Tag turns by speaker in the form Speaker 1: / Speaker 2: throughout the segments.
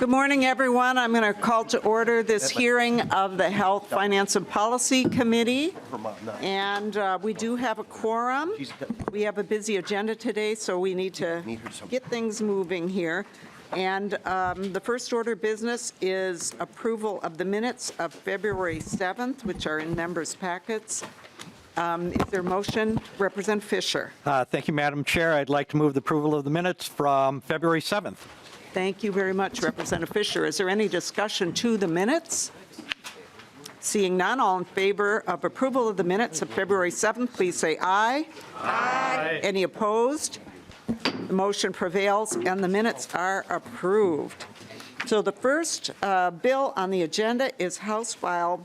Speaker 1: Good morning, everyone. I'm going to call to order this hearing of the Health, Finance, and Policy Committee. And we do have a quorum. We have a busy agenda today, so we need to get things moving here. And the first order of business is approval of the minutes of February 7th, which are in members' packets. Is there a motion? Representative Fisher.
Speaker 2: Thank you, Madam Chair. I'd like to move the approval of the minutes from February 7th.
Speaker 1: Thank you very much, Representative Fisher. Is there any discussion to the minutes? Seeing none, all in favor of approval of the minutes of February 7th, please say aye. Aye. Any opposed? The motion prevails and the minutes are approved. So the first bill on the agenda is House File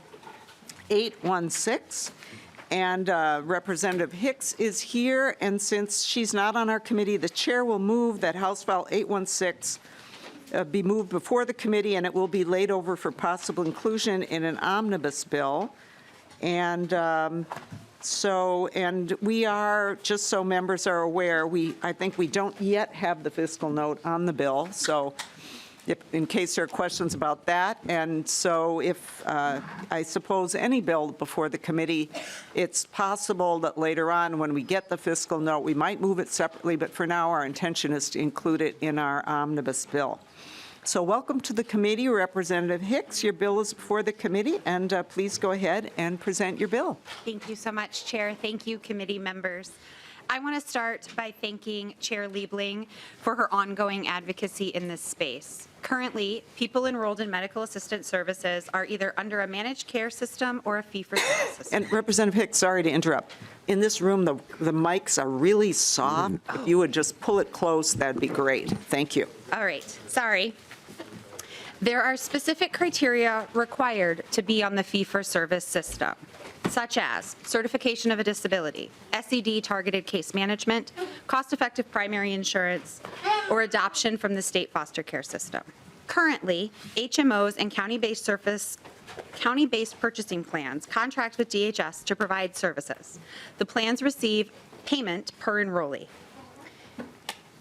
Speaker 1: 816. And Representative Hicks is here, and since she's not on our committee, the chair will move that House File 816 be moved before the committee, and it will be laid over for possible inclusion in an omnibus bill. And we are, just so members are aware, I think we don't yet have the fiscal note on the bill, so in case there are questions about that. And so if, I suppose, any bill before the committee, it's possible that later on when we get the fiscal note, we might move it separately, but for now our intention is to include it in our omnibus bill. So welcome to the committee, Representative Hicks. Your bill is before the committee, and please go ahead and present your bill.
Speaker 3: Thank you so much, Chair. Thank you, committee members. I want to start by thanking Chair Liebling for her ongoing advocacy in this space. Currently, people enrolled in medical assistant services are either under a managed care system or a fee-for-service system.
Speaker 1: And Representative Hicks, sorry to interrupt. In this room, the mics are really soft. If you would just pull it close, that'd be great. Thank you.
Speaker 3: All right. Sorry. There are specific criteria required to be on the fee-for-service system, such as certification of a disability, SED targeted case management, cost-effective primary insurance, or adoption from the state foster care system. Currently, HMOs and county-based purchasing plans contract with DHS to provide services. The plans receive payment per enrollee.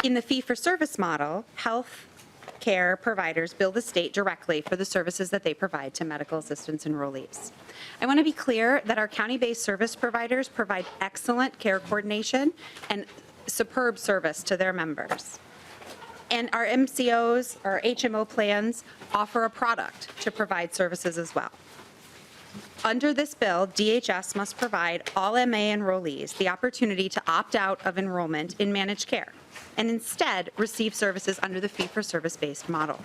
Speaker 3: In the fee-for-service model, health care providers bill the state directly for the services that they provide to medical assistance enrollees. I want to be clear that our county-based service providers provide excellent care coordination and superb service to their members. And our MCOs, our HMO plans, offer a product to provide services as well. Under this bill, DHS must provide all MA enrollees the opportunity to opt out of enrollment in managed care and instead receive services under the fee-for-service-based model,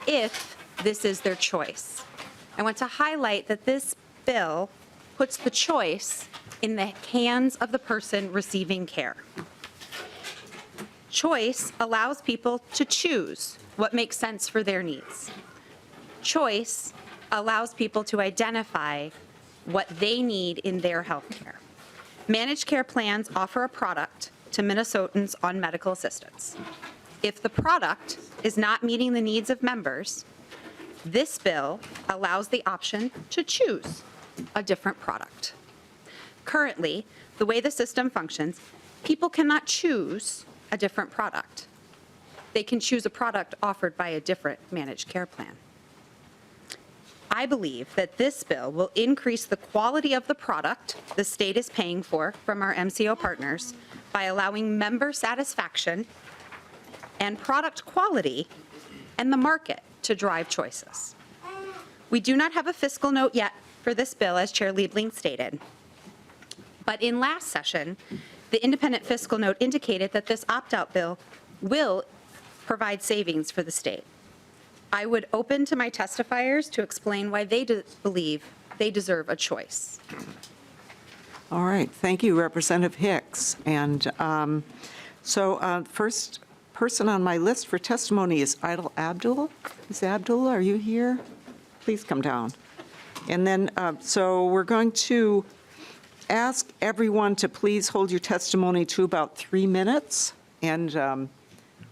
Speaker 3: if this is their choice. I want to highlight that this bill puts the choice in the hands of the person receiving care. Choice allows people to choose what makes sense for their needs. Choice allows people to identify what they need in their health care. Managed care plans offer a product to Minnesotans on medical assistance. If the product is not meeting the needs of members, this bill allows the option to choose a different product. Currently, the way the system functions, people cannot choose a different product. They can choose a product offered by a different managed care plan. I believe that this bill will increase the quality of the product the state is paying for from our MCO partners by allowing member satisfaction and product quality and the market to drive choices. We do not have a fiscal note yet for this bill, as Chair Liebling stated, but in last session, the independent fiscal note indicated that this opt-out bill will provide savings for the state. I would open to my testifiers to explain why they believe they deserve a choice.
Speaker 1: All right. Thank you, Representative Hicks. And first person on my list for testimony is Idle Abdul. Ms. Abdul, are you here? Please come down. And then, so we're going to ask everyone to please hold your testimony to about 3 minutes. And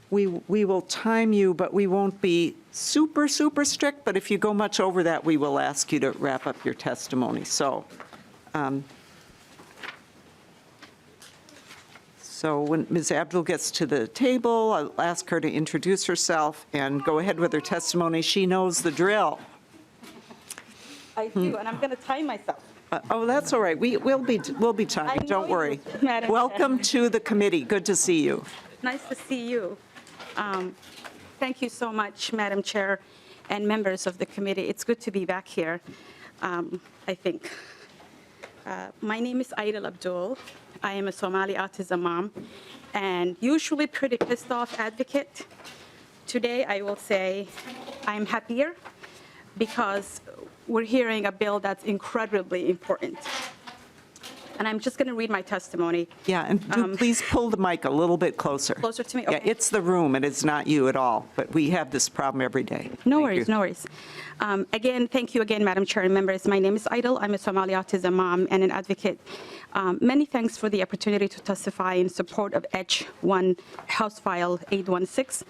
Speaker 1: we will time you, but we won't be super strict. But if you go much over that, we will ask you to wrap up your testimony. So So when Ms. Abdul gets to the table, I'll ask her to introduce herself and go ahead with her testimony. She knows the drill.
Speaker 4: I do, and I'm going to time myself.
Speaker 1: Oh, that's all right. We'll be timing, don't worry.
Speaker 4: Madam Chair.
Speaker 1: Welcome to the committee. Good to see you.
Speaker 4: Nice to see you. Thank you so much, Madam Chair and members of the committee. It's good to be back here, I think. My name is Aidil Abdul. I am a Somali autism mom and usually pretty pissed off advocate. Today, I will say I'm happier because we're hearing a bill that's incredibly important. And I'm just going to read my testimony.
Speaker 1: Yeah, and please pull the mic a little bit closer.
Speaker 4: Closer to me?
Speaker 1: Yeah,
Speaker 4: Okay.
Speaker 1: it's the room, and it's not you at all, but we have this problem every day.
Speaker 4: No
Speaker 1: Thank
Speaker 4: worries,
Speaker 1: you.
Speaker 4: no worries. Again, thank you again, Madam Chair and members. My name is Aidil. I'm a Somali autism mom and an advocate. Many thanks for the opportunity to testify in support of H1 House File 816.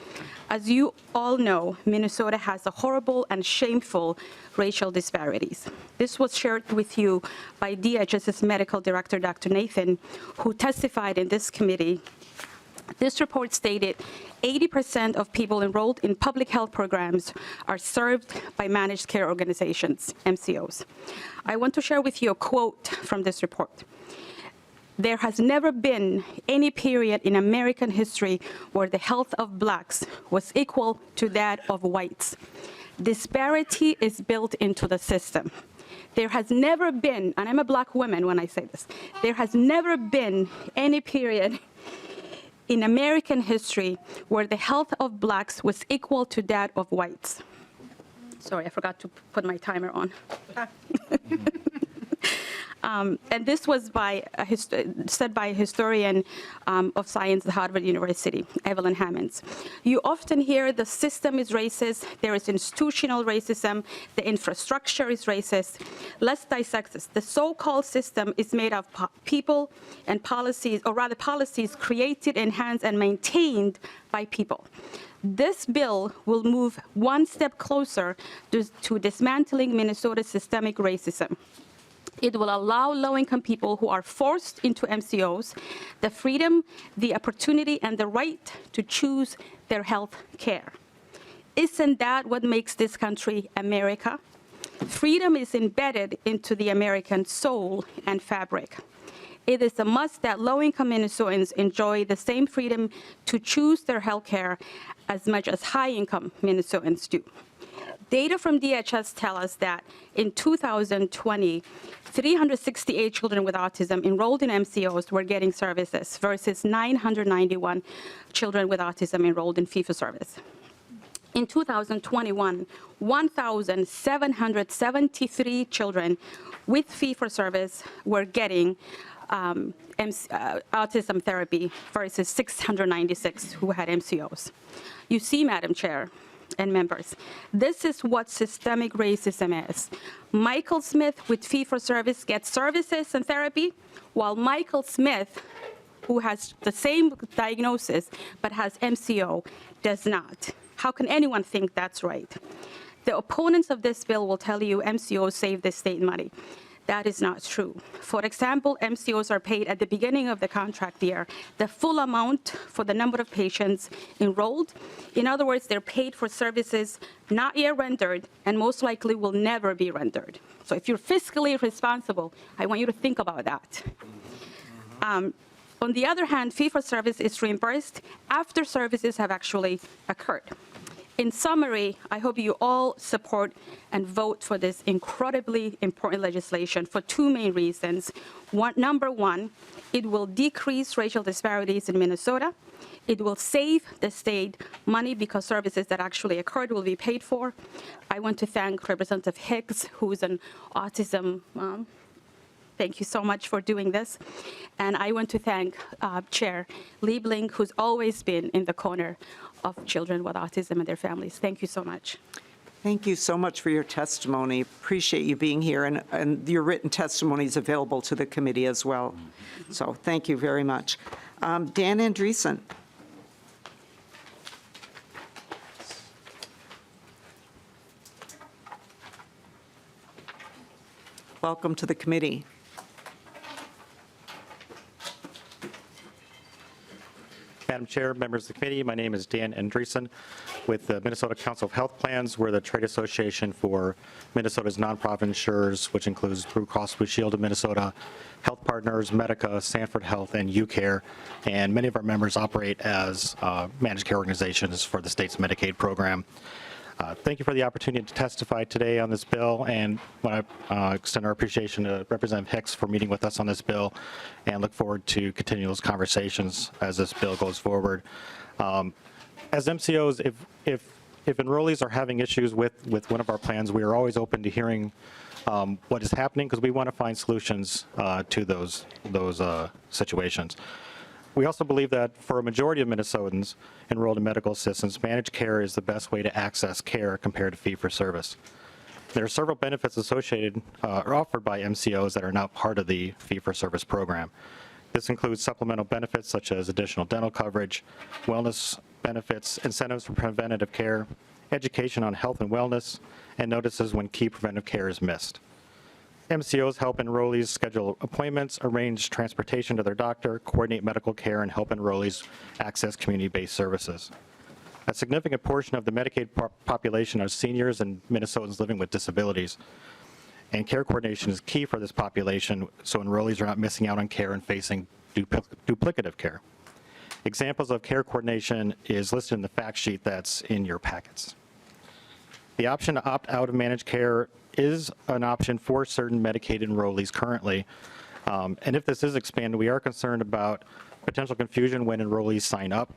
Speaker 4: As you all know, Minnesota has a horrible and shameful racial disparities. This was shared with you by DHS's medical director, Dr. Nathan, who testified in this committee. This report stated 80% of people enrolled in public health programs are served by managed care organizations, MCOs. I want to share with you a quote from this report. There has never been any period in American history where the health of blacks was equal to that of whites. Disparity is built into the system. There has never been, and I'm a black woman when I say this, there has never been any period in American history where the health of blacks was equal to that of whites. Sorry, I forgot to put my timer on. And this was said by a historian of science at Harvard University, Evelyn Hammonds. You often hear the system is racist, there is institutional racism, the infrastructure is racist. Let's dissect this. The so-called system is made of people and policies, or rather policies created, enhanced, and maintained by people. This bill will move one step closer to dismantling Minnesota's systemic racism. It will allow low-income people who are forced into MCOs the freedom, the opportunity, and the right to choose their health care. Isn't that what makes this country America? Freedom is embedded into the American soul and fabric. It is a must that low-income Minnesotans enjoy the same freedom to choose their health care as much as high-income Minnesotans do. Data from DHS tell us that in 2020, 368 children with autism enrolled in MCOs were getting services versus 991 children with autism enrolled in fee-for-service. In 2021, 1,773 children with fee-for-service were getting autism therapy versus 696 who had MCOs. You see, Madam Chair and members, this is what systemic racism is. Michael Smith with fee-for-service gets services and therapy, while Michael Smith, who has the same diagnosis but has MCO, does not. How can anyone think that's right? The opponents of this bill will tell you MCOs save the state money. That is not true. For example, MCOs are paid at the beginning of the contract year, the full amount for the number of patients enrolled. In other words, they're paid for services not yet rendered and most likely will never be rendered. So if you're fiscally responsible, I want you to think about that. On the other hand, fee-for-service is reimbursed after services have actually occurred. In summary, I hope you all support and vote for this incredibly important legislation for two main reasons. Number one, it will decrease racial disparities in Minnesota. It will save the state money because services that actually occurred will be paid for. I want to thank Representative Hicks, who is an autism mom. Thank you so much for doing this. And I want to thank Chair Liebling, who's always been in the corner of children with autism and their families. Thank you so much.
Speaker 1: Thank you so much for your testimony. Appreciate you being here, and your written testimony is available to the committee as well. So thank you very much. Dan Andreessen. Welcome to the committee.
Speaker 2: Madam Chair, members of the committee, my name is Dan Andreessen with the Minnesota Council of Health Plans. We're the trade association for Minnesota's nonprofit insurers, which includes Blue Cross Blue Shield of Minnesota, Health Partners, Medica, Sanford Health, and UCare. And many of our members operate as managed care organizations for the state's Medicaid program. Thank you for the opportunity to testify today on this bill, and want to extend our appreciation to Representative Hicks for meeting with us on this bill, and look forward to continuing those conversations as this bill goes forward. As MCOs, if enrollees are having issues with one of our plans, we are always open to hearing what is happening, because we want to find solutions to those situations. We also believe that for a majority of Minnesotans enrolled in medical assistance, managed care is the best way to access care compared to fee-for-service. There are several benefits associated or offered by MCOs that are not part of the fee-for-service program. This includes supplemental benefits such as additional dental coverage, wellness benefits, incentives for preventative care, education on health and wellness, and notices when key preventive care is missed. MCOs help enrollees schedule appointments, arrange transportation to their doctor, coordinate medical care, and help enrollees access community-based services. A significant portion of the Medicaid population are seniors and Minnesotans living with disabilities, and care coordination is key for this population, so enrollees are not missing out on care and facing duplicative care. Examples of care coordination is listed in the fact sheet that's in your packets. The option to opt out of managed care is an option for certain Medicaid enrollees currently. And if this is expanded, we are concerned about potential confusion when enrollees sign up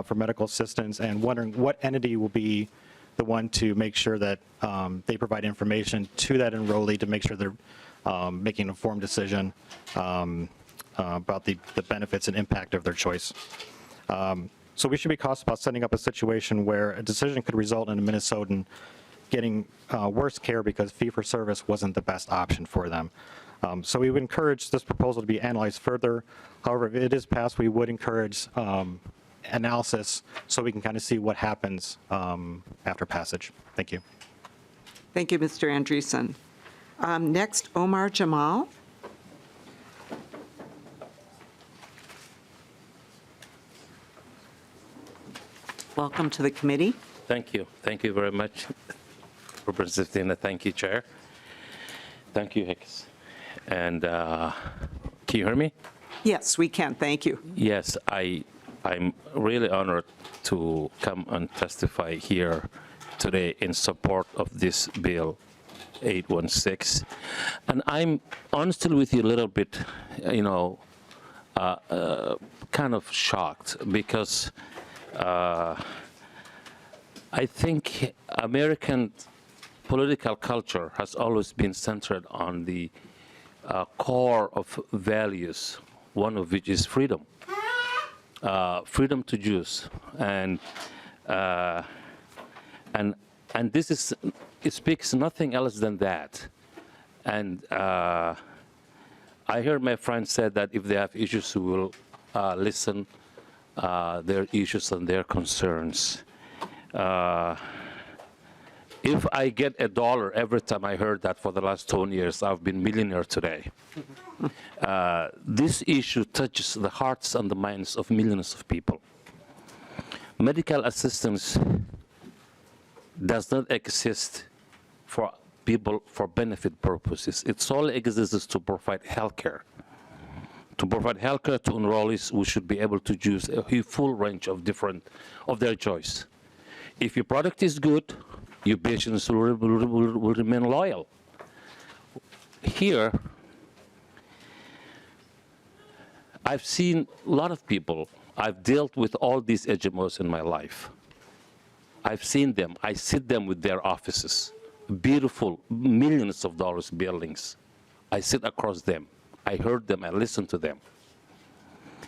Speaker 2: for medical assistance, and wondering what entity will be the one to make sure that they provide information to that enrollee to make sure they're making an informed decision about the benefits and impact of their choice. So we should be cautious about setting up a situation where a decision could result in a Minnesotan getting worse care because fee-for-service wasn't the best option for them. So we would encourage this proposal to be analyzed further. However, if it is passed, we would encourage analysis so we can kind of see what happens after passage. Thank you.
Speaker 1: Thank you, Mr. Andreessen. Next, Omar Jamal. Welcome to the committee.
Speaker 5: Thank you. Thank you very much, Representative Tina. Thank you, Chair. Thank you, Hicks. And can you hear me?
Speaker 1: Yes, we can. Thank you.
Speaker 5: Yes, I'm really honored to come and testify here today in support of this bill 816. And I'm honestly with you a little bit, kind of shocked, because I think American political culture has always been centered on the core of values, one of which is freedom. Freedom to choose. And this is, it speaks nothing else than that. And I heard my friend said that if they have issues, we will listen their issues and their concerns. If I get $1 every time I heard that for the last 20 years, I've been millionaire today. This issue touches the hearts and the minds of millions of people. Medical assistance does not exist for people for benefit purposes. It solely exists to provide health care. To provide health care to enrollees, we should be able to choose a full range of their choice. If your product is good, your patients will remain loyal. Here, I've seen a lot of people. I've dealt with all these HMOs in my life. I've seen them. I sit them with their offices, beautiful, millions of dollars buildings. I sit across them. I heard them. I listened to them.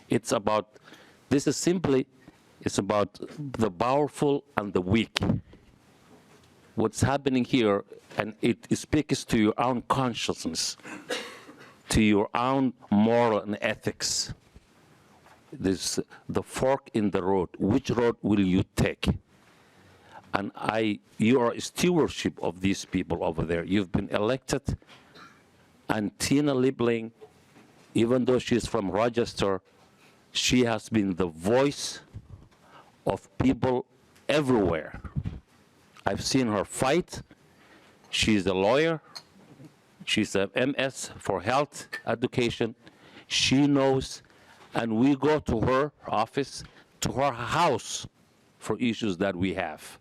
Speaker 5: It's about the powerful and the weak. What's happening here, and it speaks to your own consciousness, to your own moral and ethics. This the fork in the road. Which road will you take? And you are a stewardship of these people over there. You've been elected, and Tina Liebling, even though she's from Rochester, She has been the voice of people everywhere. I've seen her fight. She's a lawyer. She's a MS for health education. She knows, and we go to her office, to her house for issues that we have.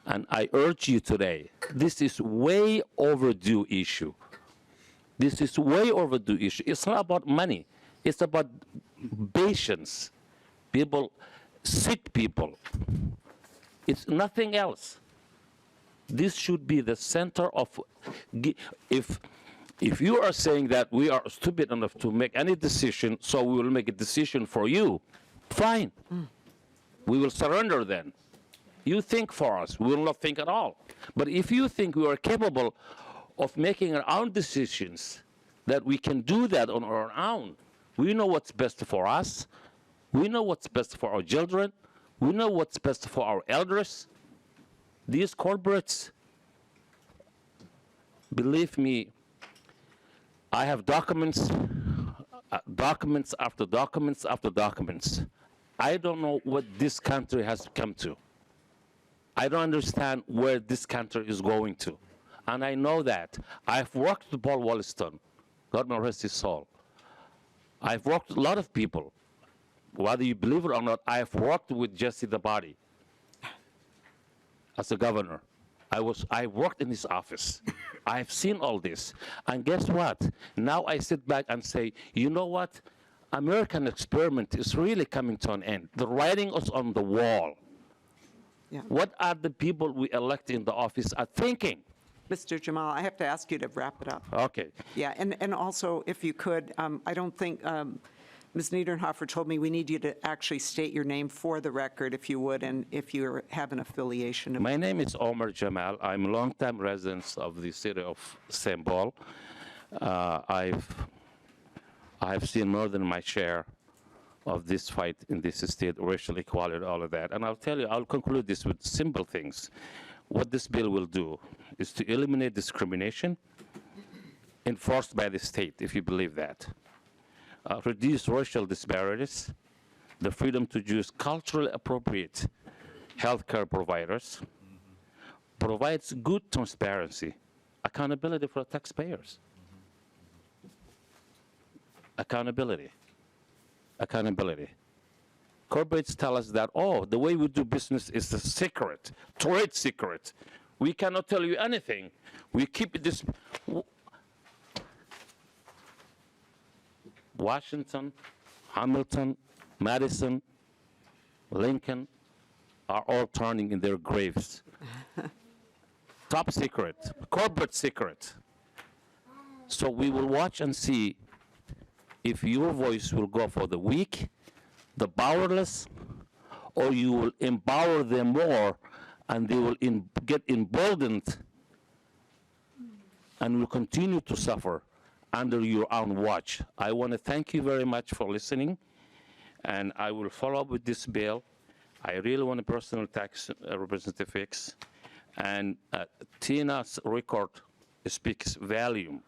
Speaker 5: And I urge you today, this is way overdue issue. This is way overdue issue. It's not about money. It's about patients, people, sick people. It's nothing else. This should be the center of, if you are saying that we are stupid enough to make any decision, so we will make a decision for you, fine. We will surrender then. You think for us, we will not think at all. But if you think we are capable of making our own decisions, that we can do that on our own, we know what's best for us, we know what's best for our children, we know what's best for our elders. These corporates, believe me, I have documents, documents after documents after documents. I don't know what this country has come to. I don't understand where this country is going to. And I know that. I've worked with Paul Wollaston, God may rest his soul. I've worked with a lot of people. Whether you believe it or not, I've worked with Jesse the Body as a governor. I worked in his office. I've seen all this. And guess what? Now I sit back and say, you know what? American experiment is really coming to an end. The writing is on the wall.
Speaker 1: Yeah.
Speaker 5: What are the people we elect in the office are thinking?
Speaker 1: Mr. Jamal, I have to ask you to wrap it up.
Speaker 5: Okay.
Speaker 1: Yeah, and also, if you could, I don't think, Ms. Niedernhofer told me we need you to actually state your name for the record, if you would, and if you have an affiliation.
Speaker 5: My name is Omar Jamal. I'm a longtime resident of the city of St. Paul. I've seen more than my share of this fight in this state, racial equality, all of that. And I'll tell you, I'll conclude this with simple things. What this bill will do is to eliminate discrimination enforced by the state, if you believe that. Reduce racial disparities, the freedom to choose culturally appropriate healthcare providers, provides good transparency, accountability for taxpayers. Accountability. Accountability. Corporates tell us that, oh, the way we do business is a secret, trade secret. We cannot tell you anything. We keep this. Washington, Hamilton, Madison, Lincoln are all turning in their graves. Top secret, corporate secret. So we will watch and see if your voice will go for the weak, the powerless, or you will empower them more and they will get emboldened and will continue to suffer under your own watch. I want to thank you very much for listening, and I will follow up with this bill. I really want to personally thank Representative Hicks, and Tina's record speaks volume.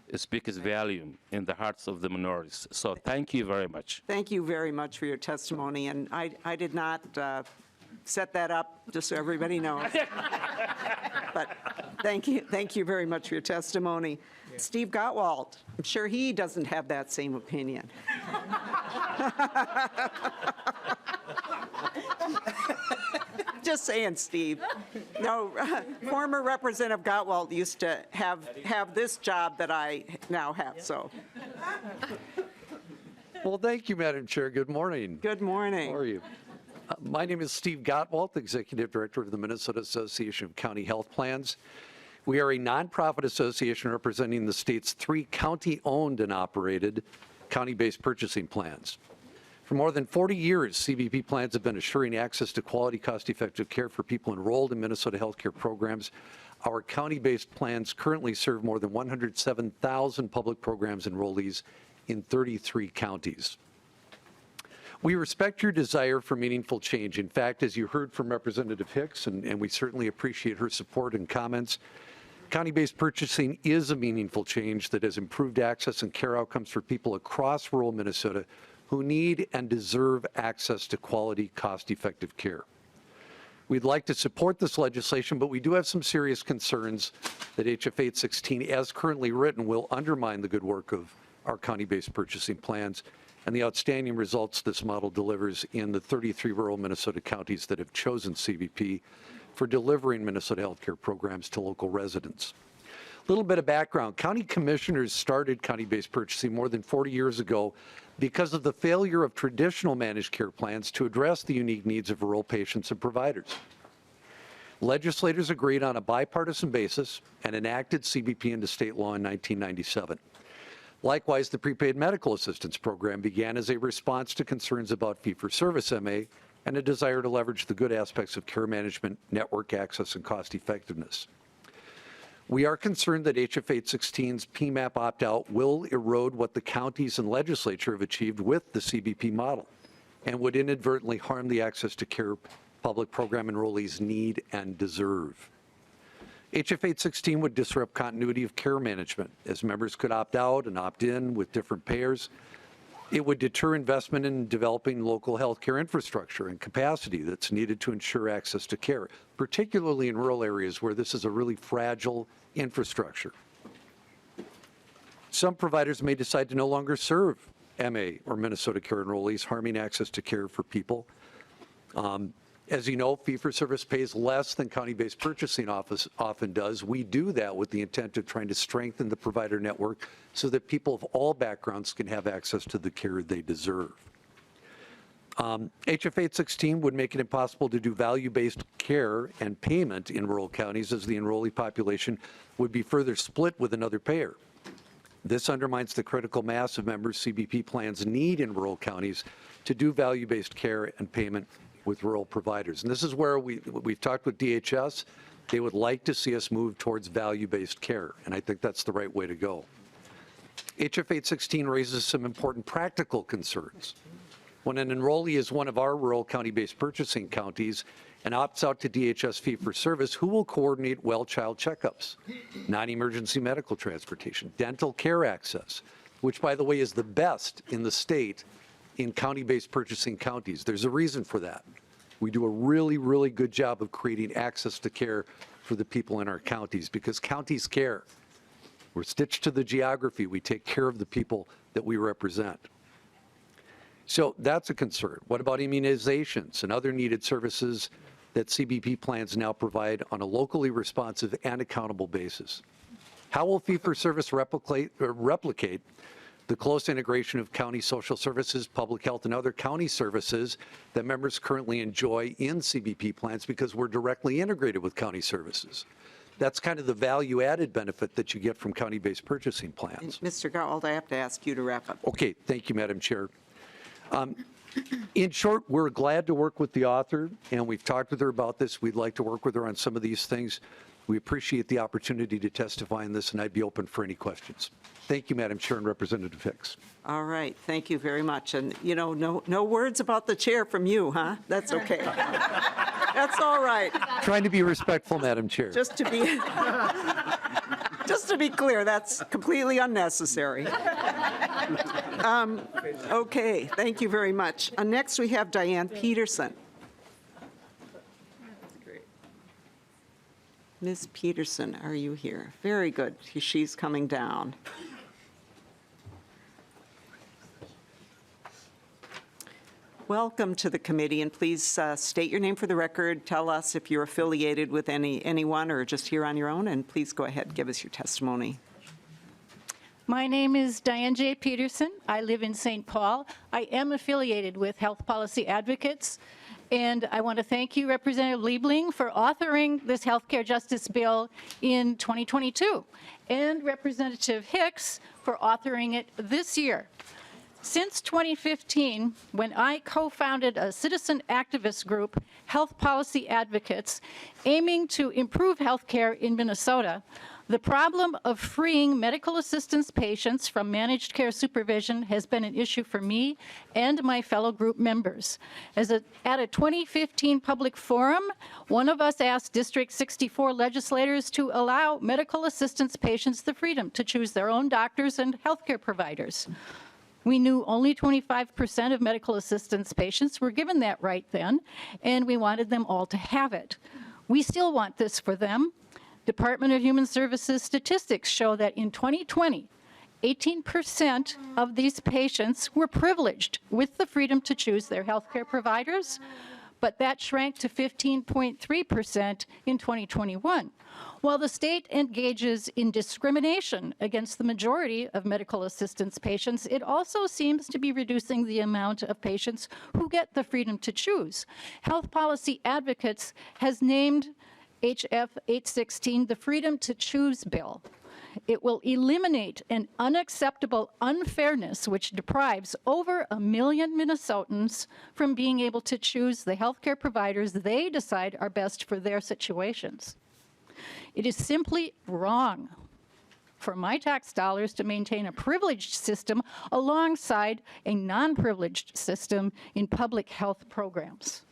Speaker 5: It speaks volume in the hearts of the minorities. So thank you very much.
Speaker 1: Thank you very much for your testimony, and I did not set that up, just so everybody knows. But thank you very much for your testimony. Steve Gottwald, I'm sure he doesn't have that same opinion. Just saying, Steve. No, former Representative Gottwald used to have this job that I now have, so.
Speaker 6: Well, thank you, Madam Chair. Good morning.
Speaker 1: Good morning.
Speaker 6: How are you? My name is Steve Gottwald, Executive Director of the Minnesota Association of County Health Plans. We are a nonprofit association representing the state's 3 county-owned and operated county-based purchasing plans. For more than 40 years, CBP plans have been assuring access to quality, cost-effective care for people enrolled in Minnesota healthcare programs. Our county-based plans currently serve more than 107,000 public programs enrollees in 33 counties. We respect your desire for meaningful change. In fact, as you heard from Representative Hicks, and we certainly appreciate her support and comments, County-based purchasing is a meaningful change that has improved access and care outcomes for people across rural Minnesota who need and deserve access to quality, cost-effective care. We'd like to support this legislation, but we do have some serious concerns that HF 816, as currently written, will undermine the good work of our county-based purchasing plans and the outstanding results this model delivers in the 33 rural Minnesota counties that have chosen CBP for delivering Minnesota healthcare programs to local residents. A little bit of background. County commissioners started county-based purchasing more than 40 years ago because of the failure of traditional managed care plans to address the unique needs of rural patients and providers. Legislators agreed on a bipartisan basis and enacted CBP into state law in 1997. Likewise, the prepaid medical assistance program began as a response to concerns about fee-for-service MA and a desire to leverage the good aspects of care management, network access, and cost effectiveness. We are concerned that HF 816's PMAP opt-out will erode what the counties and legislature have achieved with the CBP model and would inadvertently harm the access to care public program enrollees need and deserve. HF 816 would disrupt continuity of care management as members could opt out and opt in with different payers. It would deter investment in developing local healthcare infrastructure and capacity that's needed to ensure access to care, particularly in rural areas where this is a really fragile infrastructure. Some providers may decide to no longer serve MA or Minnesota care enrollees, harming access to care for people. As you know, fee-for-service pays less than county-based purchasing often does. We do that with the intent of trying to strengthen the provider network so that people of all backgrounds can have access to the care they deserve. HF 816 would make it impossible to do value-based care and payment in rural counties as the enrollee population would be further split with another payer. This undermines the critical mass of members CBP plans need in rural counties to do value-based care and payment with rural providers. And this is where we've talked with DHS. They would like to see us move towards value-based care, and I think that's the right way to go. HF 816 raises some important practical concerns. When an enrollee is one of our rural county-based purchasing counties and opts out to DHS fee-for-service, who will coordinate well child checkups, non-emergency medical transportation, dental care access, which, by the way, is the best in the state in county-based purchasing counties. There's a reason for that. We do a really, really good job of creating access to care for the people in our counties because counties care. We're stitched to the geography. We take care of the people that we represent. So that's a concern. What about immunizations and other needed services that CBP plans now provide on a locally responsive and accountable basis? How will fee-for-service replicate the close integration of county social services, public health, and other county services that members currently enjoy in CBP plans because we're directly integrated with county services? That's kind of the value-added benefit that you get from county-based purchasing plans.
Speaker 1: Mr. Gauld, I have to ask you to wrap up.
Speaker 6: Okay, thank you, Madam Chair. In short, we're glad to work with the author, and we've talked with her about this. We'd like to work with her on some of these things. We appreciate the opportunity to testify on this, and I'd be open for any questions. Thank you, Madam Chair and Representative Hicks.
Speaker 1: All right, thank you very much. And, you know, no words about the chair from you, huh? That's okay. That's all right.
Speaker 6: Trying to be respectful, Madam Chair.
Speaker 1: Just to be clear, that's completely unnecessary. Okay, thank you very much. Next, we have Diane Peterson. Ms. Peterson, are you here? Very good. She's coming down. Welcome to the committee, and please state your name for the record. Tell us if you're affiliated with anyone or just here on your own, and please go ahead and give us your testimony.
Speaker 7: My name is Diane J. Peterson. I live in St. Paul. I am affiliated with Health Policy Advocates, and I want to thank you, Representative Liebling, for authoring this healthcare justice bill in 2022, and Representative Hicks for authoring it this year. Since 2015, when I co-founded a citizen activist group, Health Policy Advocates, aiming to improve healthcare in Minnesota, the problem of freeing medical assistance patients from managed care supervision has been an issue for me and my fellow group members. At a 2015 public forum, one of us asked District 64 legislators to allow medical assistance patients the freedom to choose their own doctors and healthcare providers. We knew only 25% of medical assistance patients were given that right then, and we wanted them all to have it. We still want this for them. Department of Human Services statistics show that in 2020, 18% of these patients were privileged with the freedom to choose their healthcare providers, but that shrank to 15.3% in 2021. While the state engages in discrimination against the majority of medical assistance patients, it also seems to be reducing the amount of patients who get the freedom to choose. Health Policy Advocates has named HF 816 the Freedom to Choose Bill. It will eliminate an unacceptable unfairness which deprives over 1 million Minnesotans from being able to choose the healthcare providers they decide are best for their situations. It is simply wrong for my tax dollars to maintain a privileged system alongside a non-privileged system in public health programs.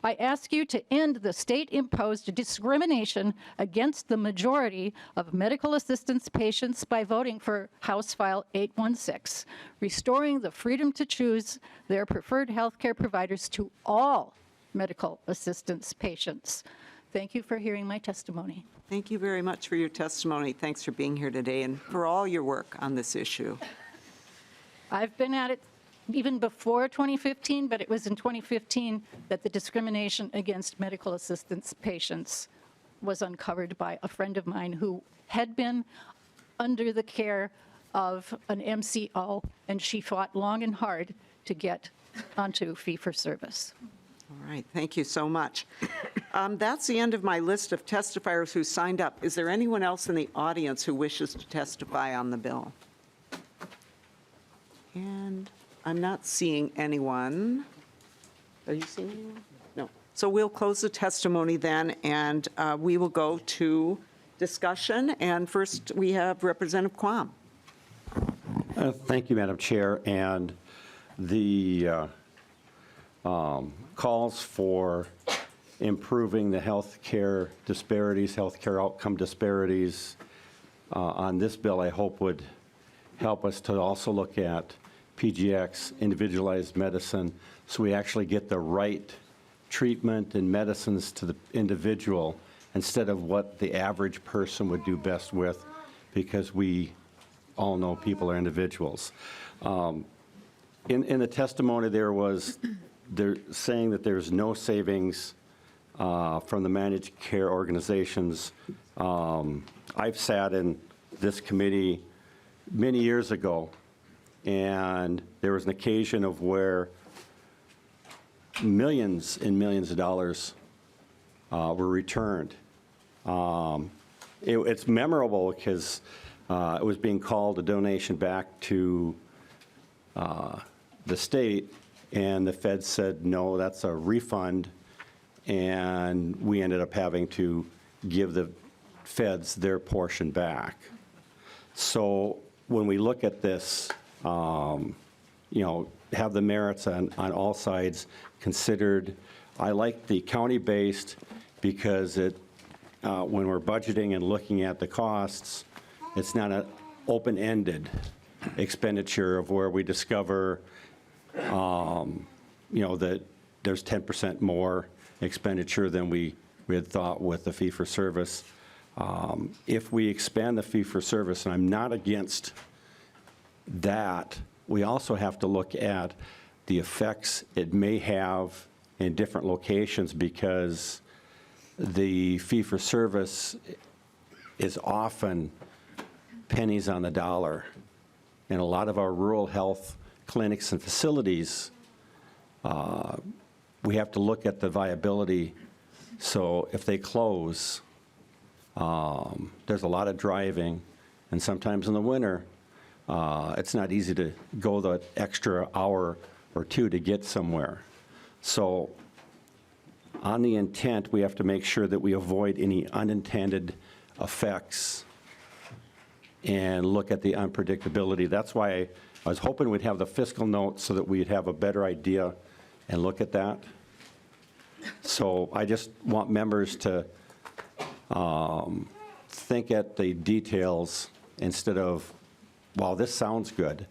Speaker 7: I ask you to end the state-imposed discrimination against the majority of medical assistance patients by voting for House File 816, restoring the freedom to choose their preferred healthcare providers to all medical assistance patients. Thank you for hearing my testimony.
Speaker 1: Thank you very much for your testimony. Thanks for being here today and for all your work on this issue.
Speaker 7: I've been at it even before 2015, but it was in 2015 that the discrimination against medical assistance patients was uncovered by a friend of mine who had been under the care of an MCO, and she fought long and hard to get onto fee-for-service.
Speaker 1: All right, thank you so much. That's the end of my list of testifiers who signed up. Is there anyone else in the audience who wishes to testify on the bill? And I'm not seeing anyone. Are you seeing anyone? No. So we'll close the testimony then, and we will go to discussion. And first, we have Representative Quam.
Speaker 8: Thank you, Madam Chair. And the calls for improving the health care disparities, health care outcome disparities on this bill, I hope would help us to also look at PGX, individualized medicine, so we actually get the right treatment and medicines to the individual instead of what the average person would do best with, because we all know people are individuals. In the testimony, they're saying that there's no savings from the managed care organizations. I've sat in this committee many years ago, and there was an occasion of where millions and millions of dollars were returned. It's memorable because it was being called a donation back to the state, and the feds said, no, that's a refund, and we ended up having to give the feds their portion back. So when we look at this, have the merits on all sides considered. I like the county-based because when we're budgeting and looking at the costs, it's not an open-ended expenditure of where we discover, that there's 10% more expenditure than we had thought with the fee-for-service. If we expand the fee-for-service, and I'm not against that, we also have to look at the effects it may have in different locations, because the fee-for-service is often pennies on the dollar. And a lot of our rural health clinics and facilities, we have to look at the viability. So if they close, there's a lot of driving, and sometimes in the winter, It's not easy to go the extra hour or two to get somewhere. So on the intent, we have to make sure that we avoid any unintended effects and look at the unpredictability. That's why I was hoping we'd have the fiscal note so that we'd have a better idea and look at that. So I just want members to think at the details instead of, well, this sounds good,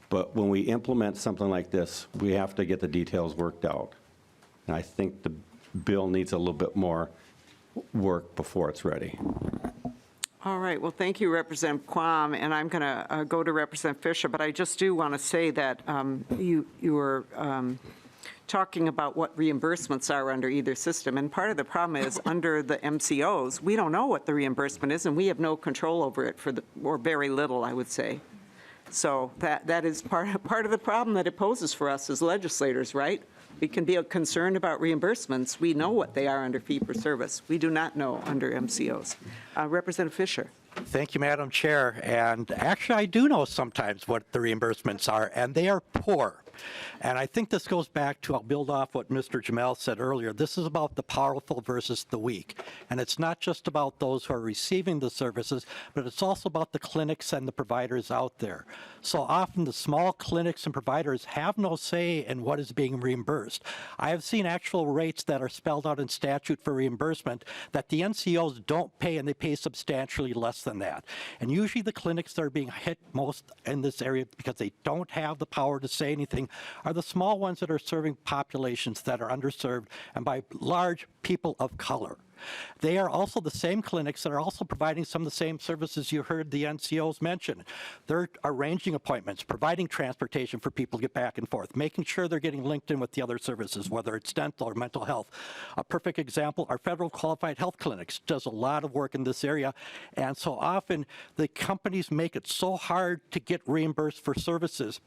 Speaker 8: but when we implement something like this, we have to get the details worked out. And I think the bill needs a little bit more work before it's ready.
Speaker 1: All right, well, thank you, Representative Quam, and I'm going to go to Representative Fisher, but I just do want to say that you were talking about what reimbursements are under either system, and part of the problem is under the MCOs, we don't know what the reimbursement is, and we have no control over it or very little, I would say. So that is part of the problem that it poses for us as legislators, right? We can be concerned about reimbursements. We know what they are under fee-for-service. We do not know under MCOs. Representative Fisher.
Speaker 9: Thank you, Madam Chair. And actually, I do know sometimes what the reimbursements are, and they are poor. And I think this goes back to, I'll build off what Mr. Jamel said earlier, this is about the powerful versus the weak. And it's not just about those who are receiving the services, but it's also about the clinics and the providers out there. So often the small clinics and providers have no say in what is being reimbursed. I have seen actual rates that are spelled out in statute for reimbursement that the NCOs don't pay, and they pay substantially less than that. And usually the clinics that are being hit most in this area because they don't have the power to say anything are the small ones that are serving populations that are underserved and by large people of color. They are also the same clinics that are also providing some of the same services you heard the NCOs mention. They're arranging appointments, providing transportation for people to get back and forth, making sure they're getting linked in with the other services, whether it's dental or mental health. A perfect example, our federal qualified health clinics does a lot of work in this area, and so often the companies make it so hard to get reimbursed for services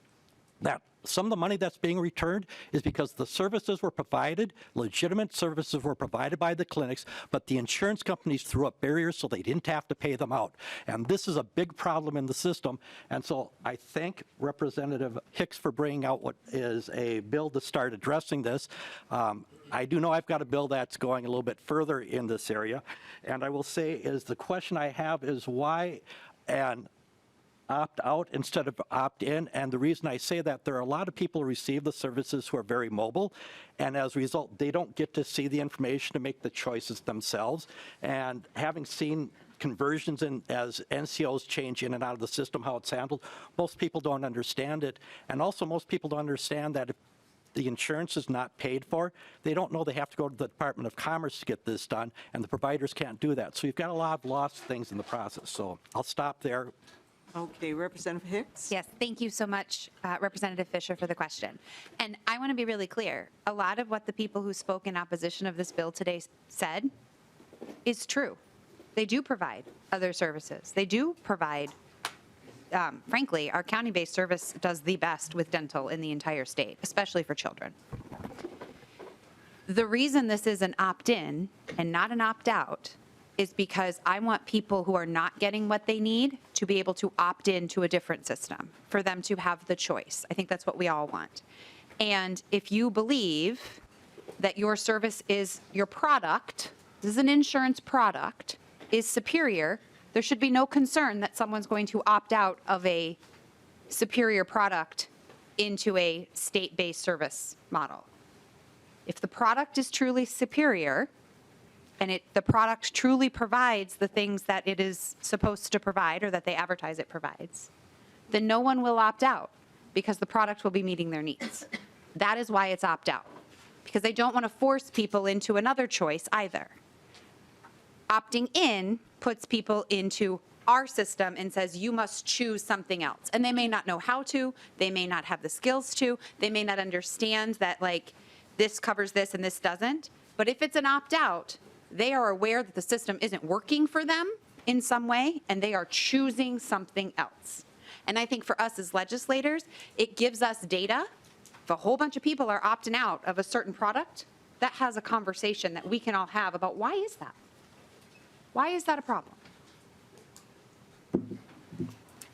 Speaker 9: that some of the money that's being returned is because the services were provided, legitimate services were provided by the clinics, but the insurance companies threw up barriers so they didn't have to pay them out. And this is a big problem in the system. And so I thank Representative Hicks for bringing out what is a bill to start addressing this. I do know I've got a bill that's going a little bit further in this area. And I will say is the question I have is why and opt out instead of opt in. And the reason I say that, there are a lot of people who receive the services who are very mobile, and as a result, they don't get to see the information to make the choices themselves. And having seen conversions as NCOs change in and out of the system, how it's handled, most people don't understand it. And also most people don't understand that if the insurance is not paid for, they don't know they have to go to the Department of Commerce to get this done, and the providers can't do that. So you've got a lot of lost things in the process. So I'll stop there.
Speaker 1: Okay, Representative Hicks?
Speaker 3: Yes, thank you so much, Representative Fisher, for the question. And I want to be really clear. A lot of what the people who spoke in opposition of this bill today said is true. They do provide other services. They do provide, frankly, our county-based service does the best with dental in the entire state, especially for children. The reason this is an opt-in and not an opt-out is because I want people who are not getting what they need to be able to opt in to a different system, for them to have the choice. I think that's what we all want. And if you believe that your service is, your product, this is an insurance product, is superior, there should be no concern that someone's going to opt out of a superior product into a state-based service model. If the product is truly superior, and the product truly provides the things that it is supposed to provide or that they advertise it provides, then no one will opt out because the product will be meeting their needs. That is why it's opt out, because they don't want to force people into another choice either. Opting in puts people into our system and says you must choose something else. And they may not know how to, they may not have the skills to, they may not understand that like this covers this and this doesn't. But if it's an opt out, they are aware that the system isn't working for them in some way, and they are choosing something else. And I think for us as legislators, it gives us data. If a whole bunch of people are opting out of a certain product, that has a conversation that we can all have about why is that? Why is that a problem?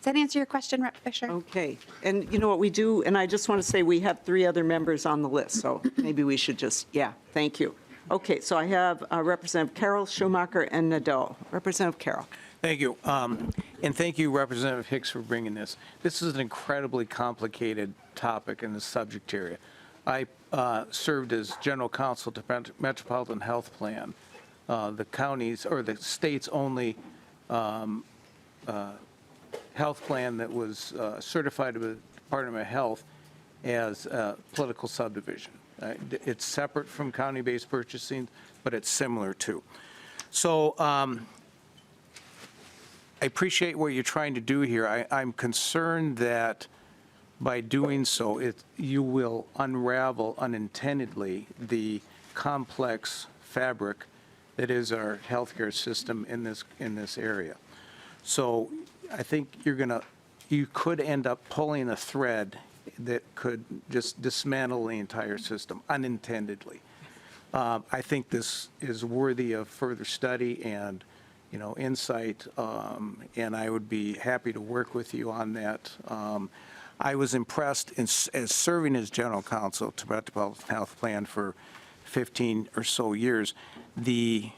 Speaker 3: Does that answer your question, Rep. Fisher?
Speaker 1: Okay, and you know what we do, and I just want to say we have 3 other members on the list, so maybe we should just, yeah, thank you. Okay, so I have Representative Carroll, Schumacher, and Nadeau. Representative Carroll.
Speaker 10: Thank you. And thank you, Representative Hicks, for bringing this. This is an incredibly complicated topic in the subject area. I served as general counsel to Metropolitan Health Plan, the county's or the state's only health plan that was certified by the Department of Health as a political subdivision. It's separate from county-based purchasing, but it's similar to. So I appreciate what you're trying to do here. I'm concerned that by doing so, you will unravel unintendedly the complex fabric that is our healthcare system in this area. So I think you could end up pulling a thread that could just dismantle the entire system unintendedly. I think this is worthy of further study and, insight, and I would be happy to work with you on that. I was impressed as serving as general counsel to Metropolitan Health Plan for 15 or so years, the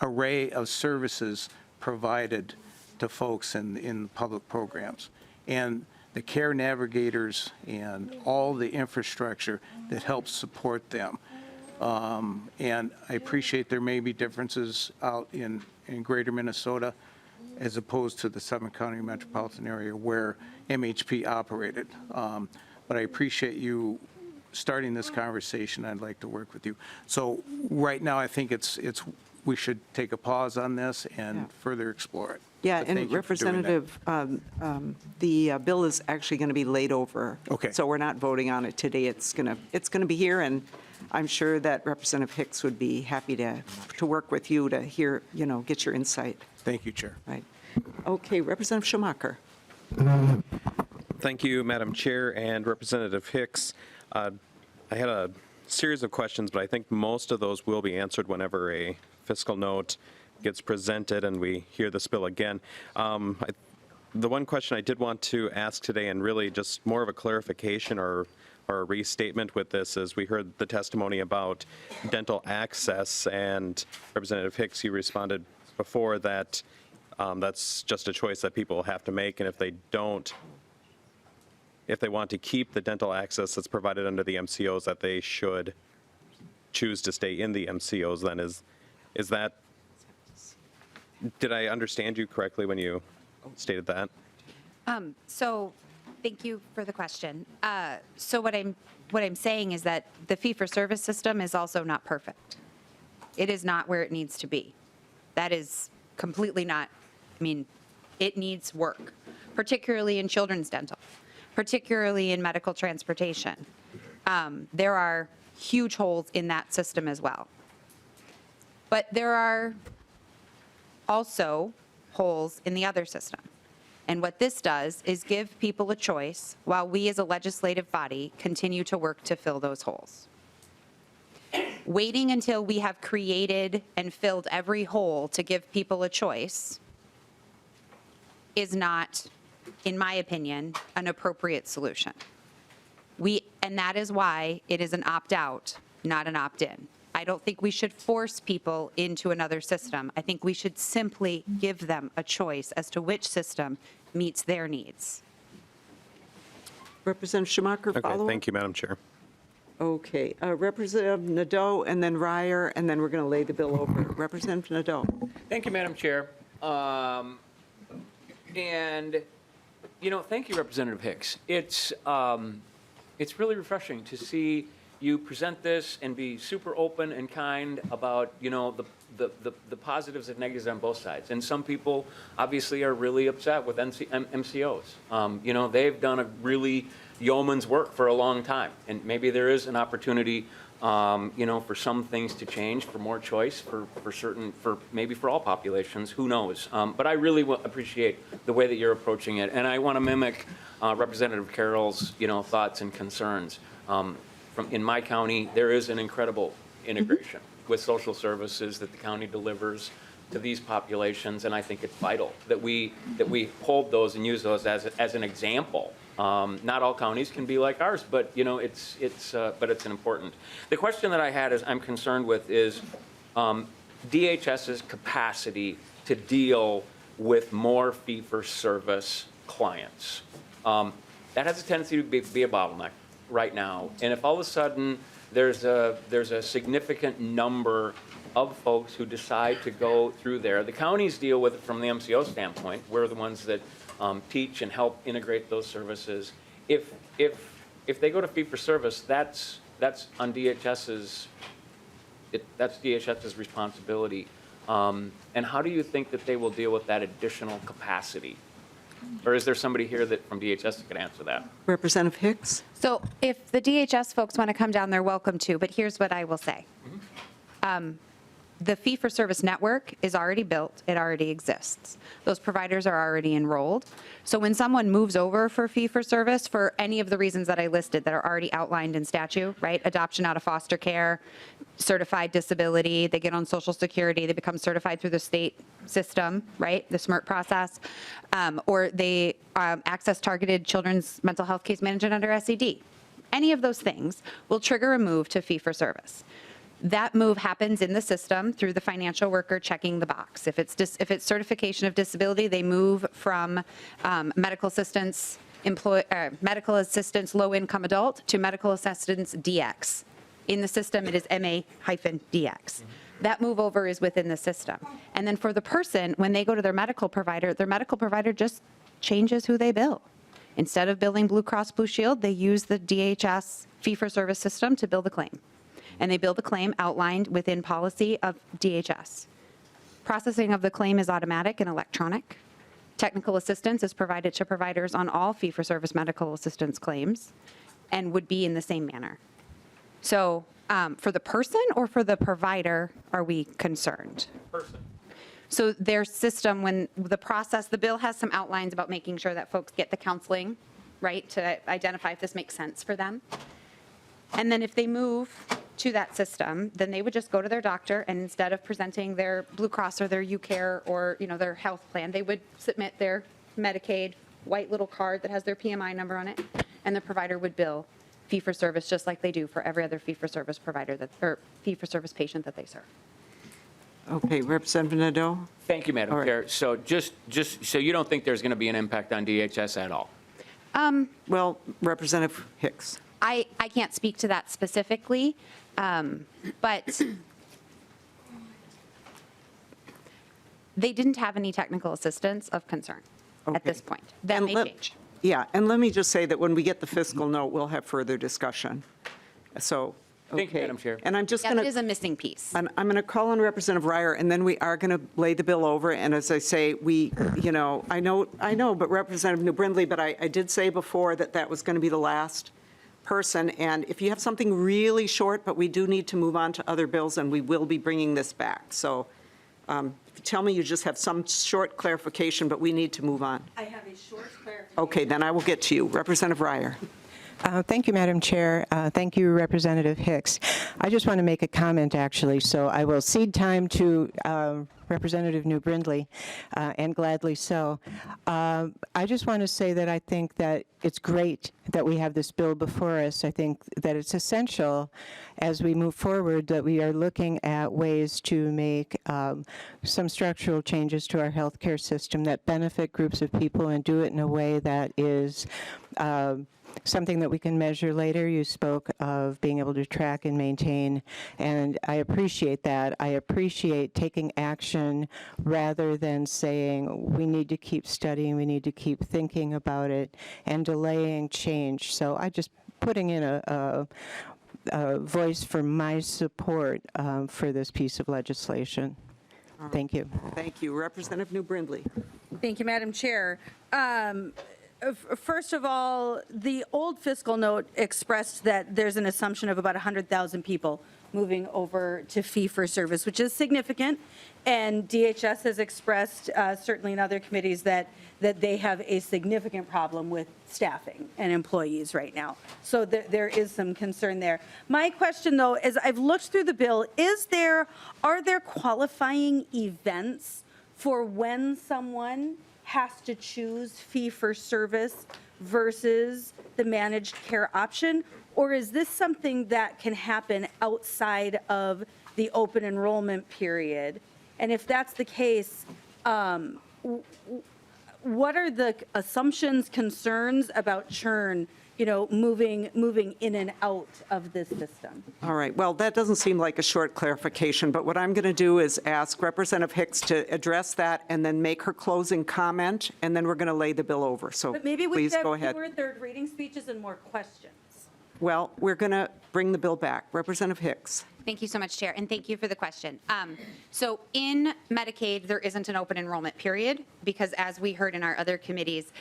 Speaker 10: array of services provided to folks in public programs, and the care navigators and all the infrastructure that helps support them. And I appreciate there may be differences out in greater Minnesota as opposed to the 7-county metropolitan area where MHP operated. But I appreciate you starting this conversation. I'd like to work with you. So right now, I think we should take a pause on this and further explore it.
Speaker 1: Yeah,
Speaker 10: But thank
Speaker 1: and
Speaker 10: you for doing that.
Speaker 1: Representative, the bill is actually going to be laid over.
Speaker 10: Okay.
Speaker 1: So we're not voting on it today. It's going to be here, and I'm sure that Representative Hicks would be happy to work with you to hear, get your insight.
Speaker 10: Thank you, Chair.
Speaker 1: Right. Okay, Representative Schumacher.
Speaker 11: Thank you, Madam Chair and Representative Hicks. I had a series of questions, but I think most of those will be answered whenever a fiscal note gets presented and we hear this bill again. The one question I did want to ask today, and really just more of a clarification or a restatement with this, is we heard the testimony about dental access, and Representative Hicks, you responded before that that's just a choice that people have to make, and if they want to keep the dental access that's provided under the MCOs, that they should choose to stay in the MCOs. Then is that, did I understand you correctly when you stated that?
Speaker 3: So thank you for the question. So what I'm saying is that the fee-for-service system is also not perfect. It is not where it needs to be. That is completely not, it needs work, particularly in children's dental, particularly in medical transportation. There are huge holes in that system as well. But there are also holes in the other system. And what this does is give people a choice while we as a legislative body continue to work to fill those holes. Waiting until we have created and filled every hole to give people a choice is not, in my opinion, an appropriate solution. And that is why it is an opt-out, not an opt-in. I don't think we should force people into another system. I think we should simply give them a choice as to which system meets their needs.
Speaker 1: Representative Schumacher,
Speaker 11: Okay,
Speaker 1: follow-up?
Speaker 11: thank you, Madam Chair.
Speaker 1: Okay, Representative Nadeau, and then Reyer, and then we're going to lay the bill over. Representative Nadeau.
Speaker 12: Thank you, Madam Chair. Thank you, Representative Hicks. It's really refreshing to see you present this and be super open and kind about, the positives and negatives on both sides. And some people obviously are really upset with MCOs. They've done a really yeoman's work for a long time. And maybe there is an opportunity, for some things to change, for more choice, for maybe for all populations, who knows? But I really appreciate the way that you're approaching it. And I want to mimic Representative Carroll's, thoughts and concerns. In my county, there is an incredible integration with social services that the county delivers, to these populations, and I think it's vital that we hold those and use those as an example. Not all counties can be like ours, but it's an important. The question that I had I'm concerned with is DHS's capacity to deal with more fee-for-service clients. That has a tendency to be a bottleneck right now. And if all of a sudden there's a significant number of folks who decide to go through there, the counties deal with it from the MCO standpoint. We're the ones that teach and help integrate those services. If they go to fee-for-service, that's on DHS's. That's DHS's responsibility. And how do you think that they will deal with that additional capacity? Or is there somebody here that from DHS that could answer that?
Speaker 1: Representative Hicks?
Speaker 3: So if the DHS folks want to come down, they're welcome to, but here's what I will say. The fee-for-service network is already built. It already exists. Those providers are already enrolled. So when someone moves over for fee-for-service for any of the reasons that I listed that are already outlined in statute, right? Adoption out of foster care, certified disability, they get on Social Security, they become certified through the state system, right? The SMRT process, or they access targeted children's mental health case management under SED. Any of those things will trigger a move to fee-for-service. That move happens in the system through the financial worker checking the box. If it's certification of disability, they move from medical assistance low-income adult to medical assistance DX. In the system, it is MA-DX. That move over is within the system. And then for the person, when they go to their medical provider just changes who they bill. Instead of billing Blue Cross Blue Shield, they use the DHS fee-for-service system to bill the claim. And they bill the claim outlined within policy of DHS. Processing of the claim is automatic and electronic. Technical assistance is provided to providers on all fee-for-service medical assistance claims and would be in the same manner. So for the person or for the provider are we concerned?
Speaker 12: Person.
Speaker 3: So their system, when the bill has some outlines about making sure that folks get the counseling, right, to identify if this makes sense for them. And then if they move to that system, then they would just go to their doctor, and instead of presenting their Blue Cross or their UCare or their health plan, they would submit their Medicaid white little card that has their PMI number on it, and the provider would bill fee-for-service just like they do for every other fee-for-service provider or fee-for-service patient that they serve.
Speaker 1: Okay, Representative Nadeau?
Speaker 12: Thank you, Madam
Speaker 1: All right.
Speaker 12: Chair. So just so you don't think there's going to be an impact on DHS at all?
Speaker 1: Well, Representative Hicks.
Speaker 3: I can't speak to that specifically, but they didn't have any technical assistance of concern at this point. That may change.
Speaker 1: Yeah, and let me just say that when we get the fiscal note, we'll have further discussion. So,
Speaker 12: Thank you,
Speaker 1: okay.
Speaker 12: Madam Chair.
Speaker 1: And I'm just
Speaker 3: Yeah,
Speaker 1: going
Speaker 3: that is
Speaker 1: to,
Speaker 3: a missing piece.
Speaker 1: I'm going to call on Representative Reyer, and then we are going to lay the bill over. And as I say, I know, but Representative New Brindley, but I did say before that was going to be the last person. And if you have something really short, but we do need to move on to other bills, and we will be bringing this back. So if you tell me you just have some short clarification, but we need to move on.
Speaker 13: I have a short clarification.
Speaker 1: Okay, then I will get to you. Representative Reyer.
Speaker 13: Thank you, Madam Chair. Thank you, Representative Hicks. I just want to make a comment, actually, so I will cede time to Representative New Brindley, and gladly so. I just want to say that I think that it's great that we have this bill before us. I think that it's essential as we move forward that we are looking at ways to make some structural changes to our healthcare system that benefit groups of people and do it in a way that is something that we can measure later. You spoke of being able to track and maintain, and I appreciate that. I appreciate taking action rather than saying we need to keep studying, we need to keep thinking about it, and delaying change. So I just putting in a voice for my support for this piece of legislation. Thank you.
Speaker 1: Thank you. Representative New Brindley.
Speaker 4: Thank you, Madam Chair. First of all, the old fiscal note expressed that there's an assumption of about 100,000 people moving over to fee-for-service, which is significant. And DHS has expressed, certainly in other committees, that they have a significant problem with staffing and employees right now. So there is some concern there. My question, though, is I've looked through the bill. Are there qualifying events for when someone has to choose fee-for-service versus the managed care option? Or is this something that can happen outside of the open enrollment period? And if that's the case, what are the assumptions, concerns about churn, moving in and out of this system?
Speaker 1: All right, well, that doesn't seem like a short clarification, but what I'm going to do is ask Representative Hicks to address that and then make her closing comment, and then we're going to lay the bill over. So
Speaker 4: But maybe we
Speaker 1: please
Speaker 4: should
Speaker 1: go
Speaker 4: have
Speaker 1: ahead.
Speaker 4: fewer third reading speeches and more questions.
Speaker 1: Well, we're going to bring the bill back. Representative Hicks.
Speaker 3: Thank you so much, Chair, and thank you for the question. So in Medicaid, there isn't an open enrollment period because, as we heard in our other committees,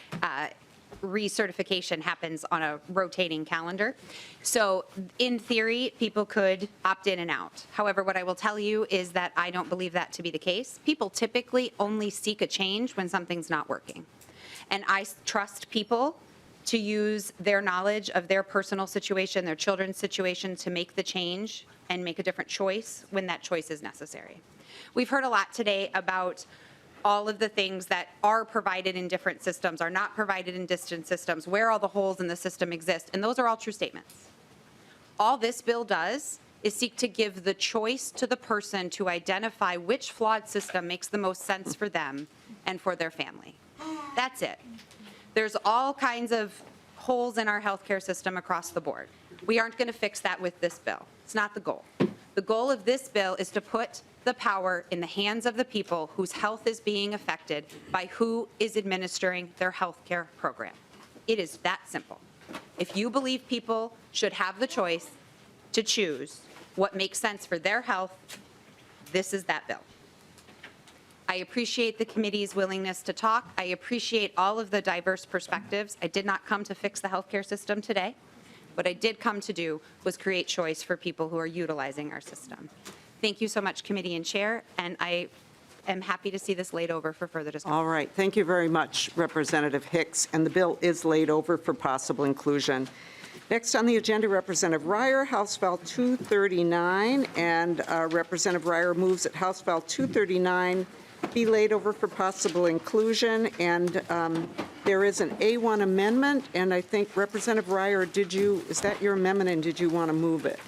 Speaker 3: recertification happens on a rotating calendar. So in theory, people could opt in and out. However, what I will tell you is that I don't believe that to be the case. People typically only seek a change when something's not working. And I trust people to use their knowledge of their personal situation, their children's situation, to make the change and make a different choice when that choice is necessary. We've heard a lot today about all of the things that are provided in different systems, are not provided in distant systems, where all the holes in the system exist, and those are all true statements. All this bill does is seek to give the choice to the person to identify which flawed system makes the most sense for them and for their family. That's it. There's all kinds of holes in our healthcare system across the board. We aren't going to fix that with this bill. It's not the goal. The goal of this bill is to put the power in the hands of the people whose health is being affected by who is administering their healthcare program. It is that simple. If you believe people should have the choice to choose what makes sense for their health, this is that bill. I appreciate the committee's willingness to talk. I appreciate all of the diverse perspectives. I did not come to fix the healthcare system today. What I did come to do was create choice for people who are utilizing our system. Thank you so much, committee and chair, and I am happy to see this laid over for further discussion.
Speaker 1: All right, thank you very much, Representative Hicks, and the bill is laid over for possible inclusion. Next on the agenda, Representative Reyer, House File 239, and Representative Reyer moves that House File 239 be laid over for possible inclusion, and there is an A1 amendment, and I think Representative Reyer, is that your amendment, and did you want to move it?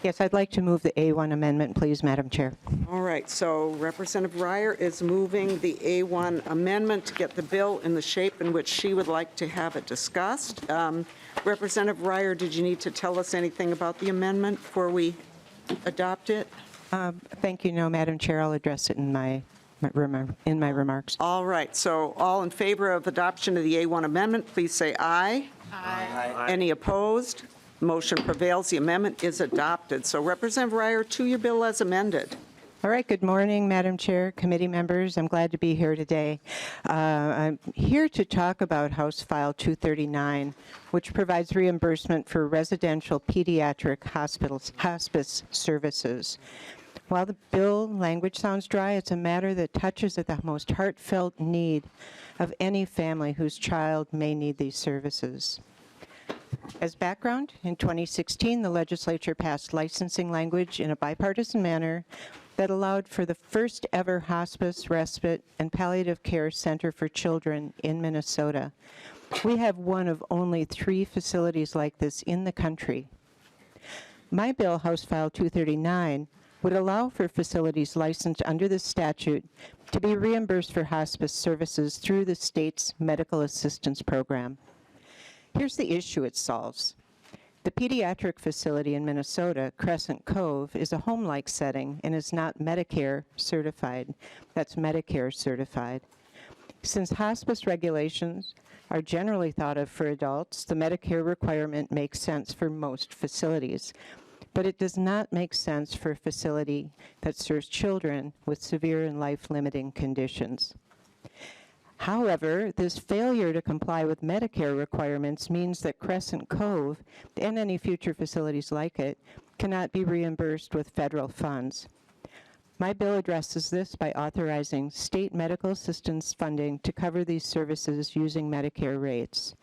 Speaker 13: Yes, I'd like to move the A1 amendment, please, Madam Chair.
Speaker 1: All right, so Representative Reyer is moving the A1 amendment to get the bill in the shape in which she would like to have it discussed. Representative Reyer, did you need to tell us anything about the amendment before we adopt it?
Speaker 13: Thank you. No, Madam Chair, I'll address it in my remarks.
Speaker 1: All right, so all in favor of adoption of the A1 amendment, please say aye. Aye. Any opposed? Motion prevails. The amendment is adopted. So Representative Reyer, to your bill as amended.
Speaker 13: All right, good morning, Madam Chair, committee members. I'm glad to be here today. I'm here to talk about House File 239, which provides reimbursement for residential pediatric hospice services. While the bill language sounds dry, it's a matter that touches at the most heartfelt need of any family whose child may need these services. As background, in 2016, the legislature passed licensing language in a bipartisan manner that allowed for the first ever hospice, respite, and palliative care center for children in Minnesota. We have one of only 3 facilities like this in the country. My bill, House File 239, would allow for facilities licensed under this statute to be reimbursed for hospice services through the state's medical assistance program. Here's the issue it solves. The pediatric facility in Minnesota, Crescent Cove, is a home-like setting and is not Medicare certified. That's Medicare certified. Since hospice regulations are generally thought of for adults, the Medicare requirement makes sense for most facilities. But it does not make sense for a facility that serves children with severe and life-limiting conditions. However, this failure to comply with Medicare requirements means that Crescent Cove, and any future facilities like it, cannot be reimbursed with federal funds. My bill addresses this by authorizing state medical assistance funding to cover these services using Medicare rates.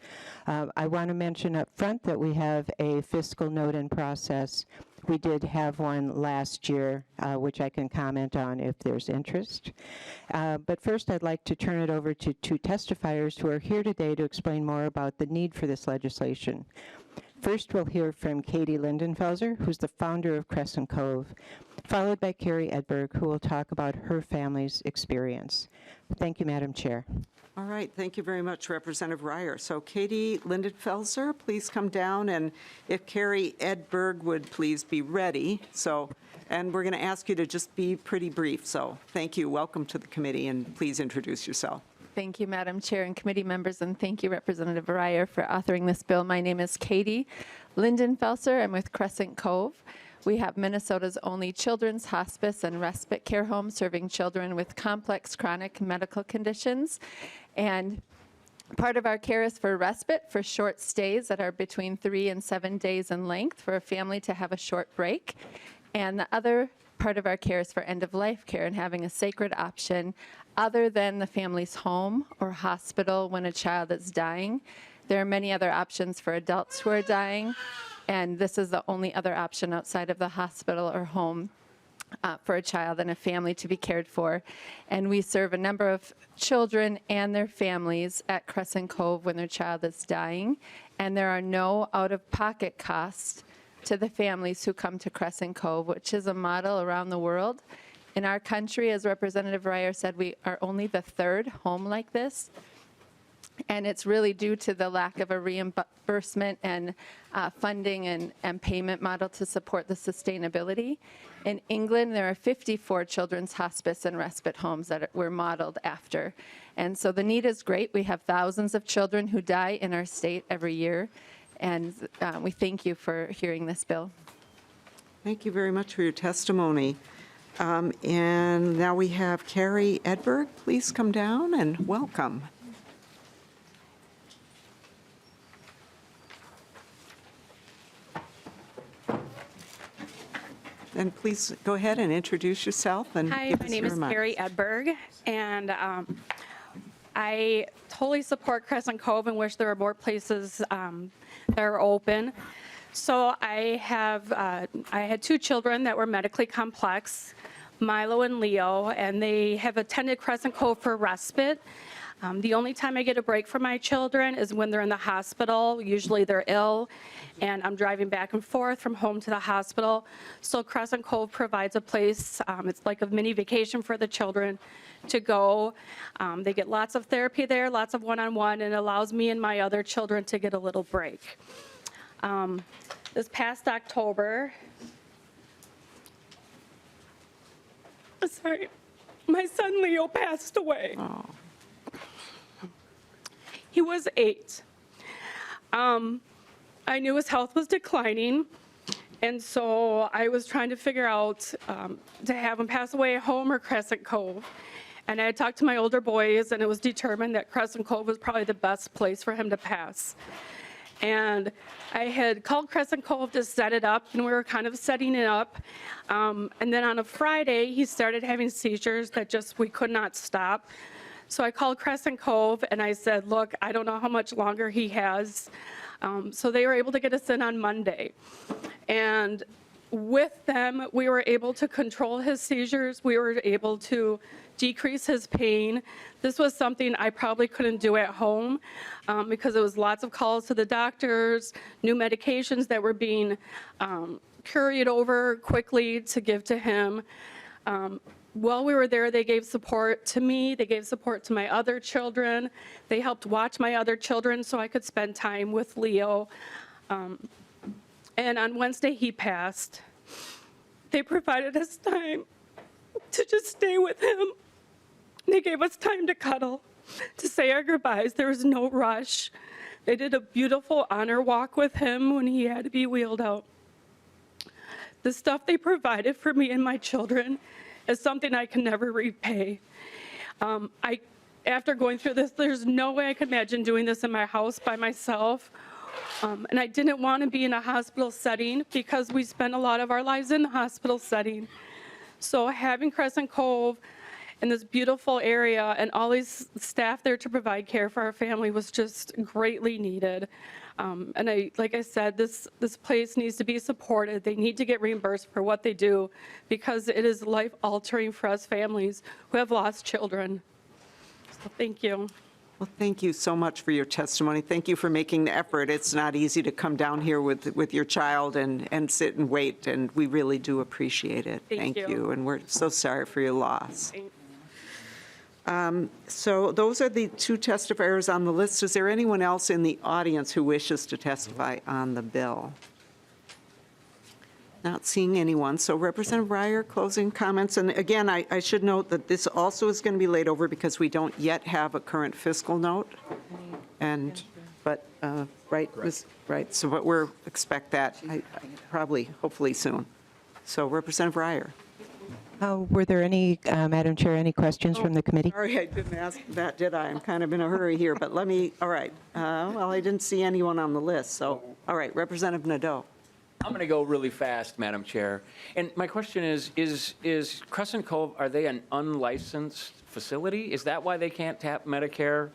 Speaker 13: I want to mention up front that we have a fiscal note in process. We did have one last year, which I can comment on if there's interest. But first, I'd like to turn it over to two testifiers who are here today to explain more about the need for this legislation. First, we'll hear from Katie Lindenfelser, who's the founder of Crescent Cove, followed by Carrie Edberg, who will talk about her family's experience. Thank you, Madam Chair.
Speaker 1: All right, thank you very much, Representative Reyer. So Katie Lindenfelser, please come down, and if Carrie Edberg would please be ready. And we're going to ask you to just be pretty brief. So thank you. Welcome to the committee, and please introduce yourself.
Speaker 14: Thank you, Madam Chair and committee members, and thank you, Representative Reyer, for authoring this bill. My name is Katie Lindenfelser. I'm with Crescent Cove. We have Minnesota's only children's hospice and respite care home serving children with complex chronic medical conditions. And part of our care is for respite for short stays that are between 3 and 7 days in length for a family to have a short break. And the other part of our care is for end-of-life care and having a sacred option other than the family's home or hospital when a child is dying. There are many other options for adults who are dying, and this is the only other option outside of the hospital or home for a child and a family to be cared for. And we serve a number of children and their families at Crescent Cove when their child is dying, and there are no out-of-pocket costs to the families who come to Crescent Cove, which is a model around the world. In our country, as Representative Reyer said, we are only the third home like this. And it's really due to the lack of a reimbursement and funding and payment model to support the sustainability. In England, there are 54 children's hospice and respite homes that we're modeled after. And so the need is great. We have thousands of children who die in our state every year. And we thank you for hearing this bill.
Speaker 1: Thank you very much for your testimony. And now we have Carrie Edberg. Please come down and welcome. And please go ahead and introduce yourself. And
Speaker 15: Hi,
Speaker 1: give
Speaker 15: my
Speaker 1: us
Speaker 15: name
Speaker 1: your
Speaker 15: is
Speaker 1: remarks.
Speaker 15: Carrie Edberg, and I totally support Crescent Cove and wish there were more places that are open. So I had two children that were medically complex, Milo and Leo, and they have attended Crescent Cove for respite. The only time I get a break from my children is when they're in the hospital. Usually they're ill, and I'm driving back and forth from home to the hospital. So Crescent Cove provides a place, it's like a mini vacation for the children to go. They get lots of therapy there, lots of one-on-one, and it allows me and my other children to get a little break. This past October, sorry, my son Leo passed away.
Speaker 1: Oh.
Speaker 15: He was 8. I knew his health was declining, and so I was trying to figure out to have him pass away at home or Crescent Cove. And I had talked to my older boys, and it was determined that Crescent Cove was probably the best place for him to pass. And I had called Crescent Cove to set it up, and we were kind of setting it up. And then on a Friday, he started having seizures that just we could not stop. So I called Crescent Cove, and I said, look, I don't know how much longer he has. So they were able to get us in on Monday. And with them, we were able to control his seizures. We were able to decrease his pain. This was something I probably couldn't do at home because it was lots of calls to the doctors, new medications that were being couriered over quickly to give to him. While we were there, they gave support to me. They gave support to my other children. They helped watch my other children so I could spend time with Leo. And on Wednesday, he passed. They provided us time to just stay with him. They gave us time to cuddle, to say our goodbyes. There was no rush. They did a beautiful honor walk with him when he had to be wheeled out. The stuff they provided for me and my children is something I can never repay. After going through this, there's no way I could imagine doing this in my house by myself And I didn't want to be in a hospital setting because we spent a lot of our lives in the hospital setting. So having Crescent Cove in this beautiful area and all these staff there to provide care for our family was just greatly needed. And like I said, this place needs to be supported. They need to get reimbursed for what they do because it is life-altering for us families who have lost children. So thank you.
Speaker 1: Well, thank you so much for your testimony. Thank you for making the effort. It's not easy to come down here with your child and sit and wait, and we really do appreciate it.
Speaker 15: Thank you.
Speaker 1: And we're so sorry for your loss. So those are the two testifiers on the list. Is there anyone else in the audience who wishes to testify on the bill? Not seeing anyone. So Representative Reyer, closing comments. And again, I should note that this also is going to be laid over because we don't yet have a current fiscal note. Right. So but we're expect that probably, hopefully soon. So Representative Reyer.
Speaker 13: Were there any, Madam Chair, any questions from the committee?
Speaker 1: Sorry, I didn't ask that, did I? I'm kind of in a hurry here, but let me, all right. Well, I didn't see anyone on the list, so, all right, Representative Nadeau.
Speaker 12: I'm going to go really fast, Madam Chair. And my question is Crescent Cove, are they an unlicensed facility? Is that why they can't tap Medicare?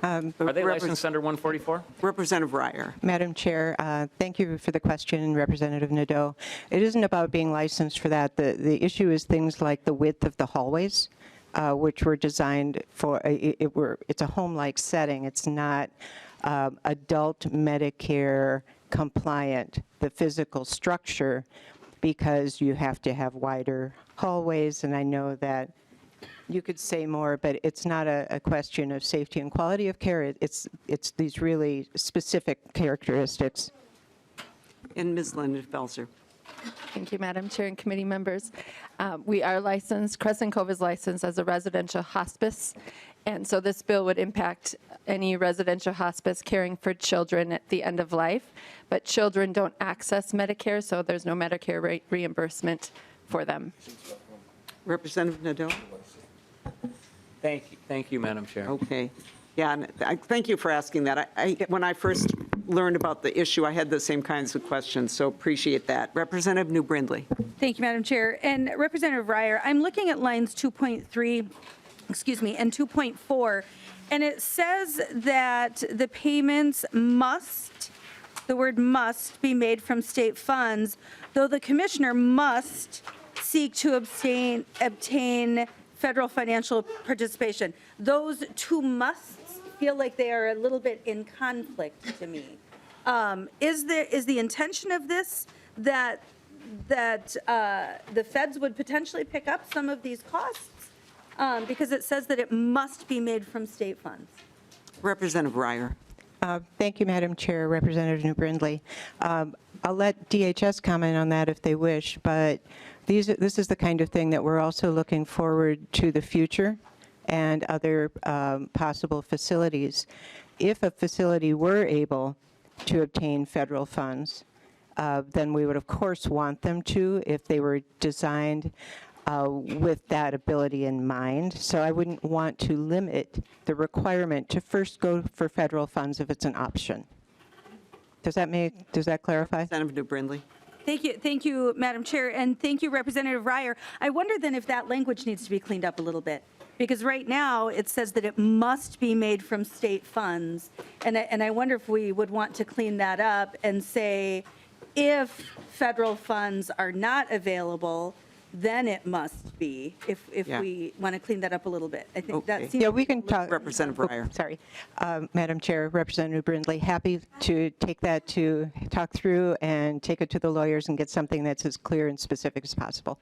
Speaker 12: Are they licensed under 144?
Speaker 1: Representative Reyer.
Speaker 13: Madam Chair, thank you for the question, Representative Nadeau. It isn't about being licensed for that. The issue is things like the width of the hallways, which were designed for, it's a home-like setting. It's not adult Medicare compliant, the physical structure, because you have to have wider hallways, and I know that you could say more, but it's not a question of safety and quality of care. It's these really specific characteristics.
Speaker 1: And Ms. Lindenfelser.
Speaker 14: Thank you, Madam Chair and committee members. We are licensed, Crescent Cove is licensed as a residential hospice, and so this bill would impact any residential hospice caring for children at the end of life, but children don't access Medicare, so there's no Medicare reimbursement for them.
Speaker 1: Representative Nadeau.
Speaker 12: Thank you, Madam Chair.
Speaker 1: Okay. Yeah, and thank you for asking that. When I first learned about the issue, I had the same kinds of questions, so appreciate that. Representative New Brindley.
Speaker 16: Thank you, Madam Chair. And Representative Reyer, I'm looking at lines 2.3, and 2.4, and it says that the payments must, the word must, be made from state funds, though the commissioner must seek to obtain federal financial participation. Those two musts feel like they are a little bit in conflict to me. Is the intention of this that the feds would potentially pick up some of these costs? Because it says that it must be made from state funds.
Speaker 1: Representative Reyer.
Speaker 13: Thank you, Madam Chair, Representative New Brindley. I'll let DHS comment on that if they wish, but this is the kind of thing that we're also looking forward to the future and other possible facilities. If a facility were able to obtain federal funds, then we would of course want them to if they were designed with that ability in mind. So I wouldn't want to limit the requirement to first go for federal funds if it's an option. Does that clarify?
Speaker 1: Representative New Brindley.
Speaker 16: Thank you, Madam Chair, and thank you, Representative Reyer. I wonder then if that language needs to be cleaned up a little bit, because right now it says that it must be made from state funds, and I wonder if we would want to clean that up and say, if federal funds are not available, then it must be, if we want to clean that up a little bit. I think that seems.
Speaker 13: Yeah, we can talk.
Speaker 1: Representative Reyer.
Speaker 13: Sorry. Madam Chair, Representative Brindley, happy to take that to talk through and take it to the lawyers and get something that's as clear and specific as possible.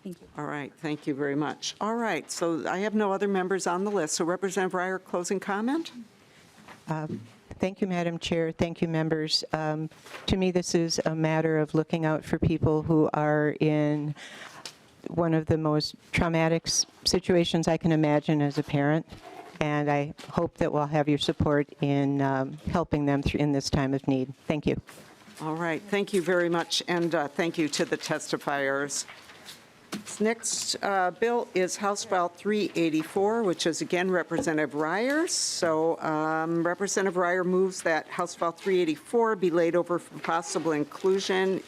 Speaker 16: Thank you.
Speaker 1: All right, thank you very much. All right, so I have no other members on the list. So Representative Reyer, closing comment?
Speaker 13: Thank you, Madam Chair. Thank you, members. To me, this is a matter of looking out for people who are in one of the most traumatic situations I can imagine as a parent, and I hope that we'll have your support in helping them in this time of need. Thank you.
Speaker 1: All right, thank you very much, and thank you to the testifiers. Next bill is House File 384, which is again Representative Reyer. So Representative Reyer moves that House File 384 be laid over for possible inclusion.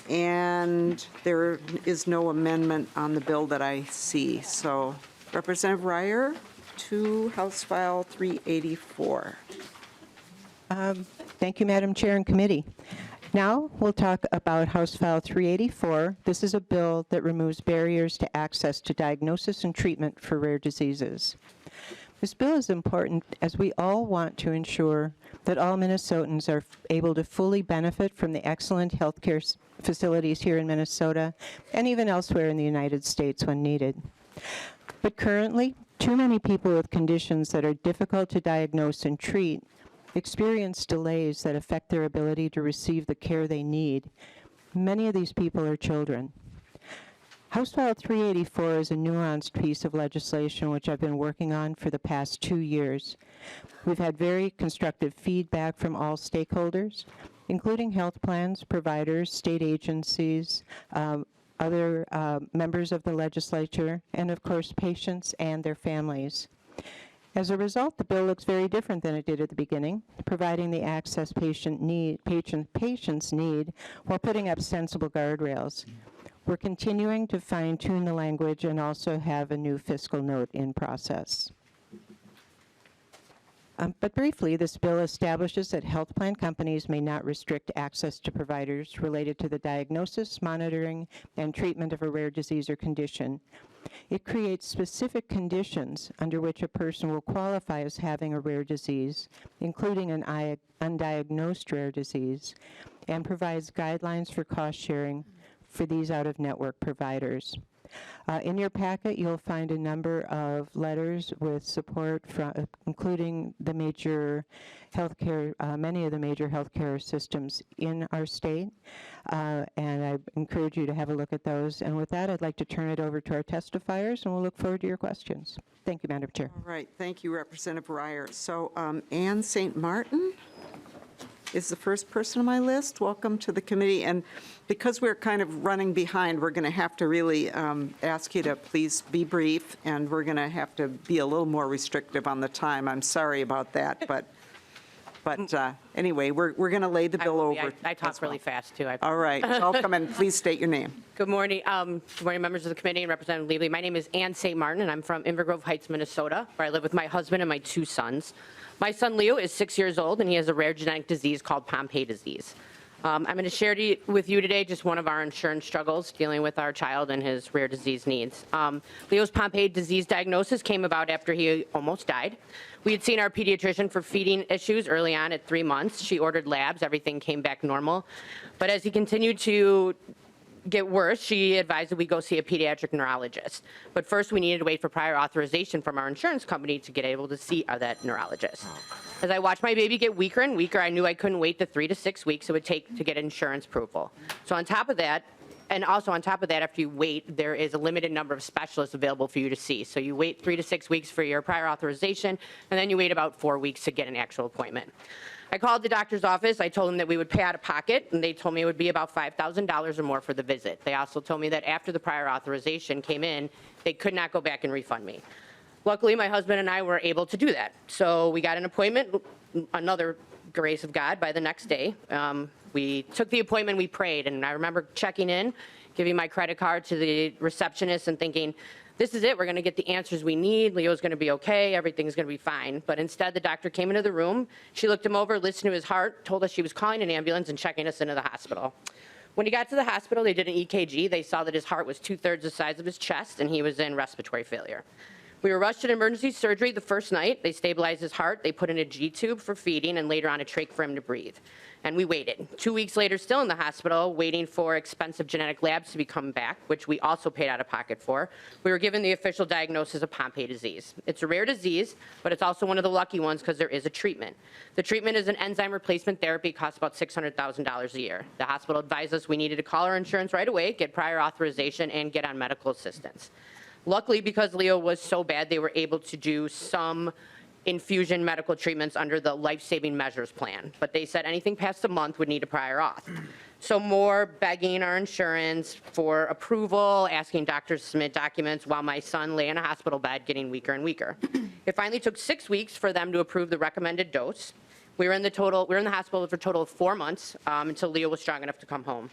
Speaker 1: And there is no amendment on the bill that I see. So Representative Reyer to House File 384.
Speaker 13: Thank you, Madam Chair and Committee. Now we'll talk about House File 384. This is a bill that removes barriers to access to diagnosis and treatment for rare diseases. This bill is important as we all want to ensure that all Minnesotans are able to fully benefit from the excellent healthcare facilities here in Minnesota and even elsewhere in the United States when needed. But currently, too many people with conditions that are difficult to diagnose and treat experience delays that affect their ability to receive the care they need. Many of these people are children. House File 384 is a nuanced piece of legislation which I've been working on for the past 2 years. We've had very constructive feedback from all stakeholders, including health plans, providers, state agencies, other members of the legislature, and of course patients and their families. As a result, the bill looks very different than it did at the beginning, providing the access patients need while putting up sensible guardrails. We're continuing to fine-tune the language and also have a new fiscal note in process. But briefly, this bill establishes that health plan companies may not restrict access to providers related to the diagnosis, monitoring, and treatment of a rare disease or condition. It creates specific conditions under which a person will qualify as having a rare disease, including an undiagnosed rare disease, and provides guidelines for cost sharing for these out-of-network providers. In your packet, you'll find a number of letters with support from, including the major healthcare, many of the major healthcare systems in our state, and I encourage you to have a look at those. And with that, I'd like to turn it over to our testifiers, and we'll look forward to your questions. Thank you, Madam Chair.
Speaker 1: All right, thank you, Representative Reyer. So Ann St. Martin is the first person on my list. Welcome to the committee. And because we're kind of running behind, we're going to have to really ask you to please be brief, and we're going to have to be a little more restrictive on the time. I'm sorry about that, but anyway, we're going to lay the bill over.
Speaker 17: I talk really fast, too.
Speaker 1: All right, welcome, and please state your name.
Speaker 17: Good morning. Good morning, members of the committee and Representative Liebling. My name is Ann St. Martin, and I'm from Inver Grove Heights, Minnesota, where I live with my husband and my 2 sons. My son Leo is 6 years old, and he has a rare genetic disease called Pompe disease. I'm going to share with you today just one of our insurance struggles dealing with our child and his rare disease needs. Leo's Pompe disease diagnosis came about after he almost died. We had seen our pediatrician for feeding issues early on at 3 months. She ordered labs. Everything came back normal. But as he continued to get worse, she advised that we go see a pediatric neurologist. But first, we needed to wait for prior authorization from our insurance company to get able to see that neurologist. As I watched my baby get weaker and weaker, I knew I couldn't wait the 3 to 6 weeks it would take to get insurance approval. So on top of that, and also on top of that, after you wait, there is a limited number of specialists available for you to see. So you wait 3 to 6 weeks for your prior authorization, and then you wait about 4 weeks to get an actual appointment. I called the doctor's office. I told them that we would pay out of pocket, and they told me it would be about $5,000 or more for the visit. They also told me that after the prior authorization came in, they could not go back and refund me. Luckily, my husband and I were able to do that. So we got an appointment, another grace of God, by the next day. We took the appointment, we prayed, and I remember checking in, giving my credit card to the receptionist and thinking, this is it, we're going to get the answers we need, Leo's going to be okay, everything's going to be fine. But instead, the doctor came into the room, she looked him over, listened to his heart, told us she was calling an ambulance and checking us into the hospital. When he got to the hospital, they did an EKG. They saw that his heart was 2/3 the size of his chest, and he was in respiratory failure. We were rushed to emergency surgery the first night. They stabilized his heart. They put in a G-tube for feeding and later on a trach for him to breathe. And we waited. 2 weeks later, still in the hospital, waiting for expensive genetic labs to be coming back, which we also paid out of pocket for. We were given the official diagnosis of Pompe disease. It's a rare disease, but it's also one of the lucky ones because there is a treatment. The treatment is an enzyme replacement therapy. It costs about $600,000 a year. The hospital advised us we needed to call our insurance right away, get prior authorization, and get on medical assistance. Luckily, because Leo was so bad, they were able to do some infusion medical treatments under the life-saving measures plan. But they said anything past a month would need a prior auth. So more begging our insurance for approval, asking doctors to submit documents while my son lay in a hospital bed getting weaker and weaker. It finally took 6 weeks for them to approve the recommended dose. We were in the hospital for a total of 4 months until Leo was strong enough to come home.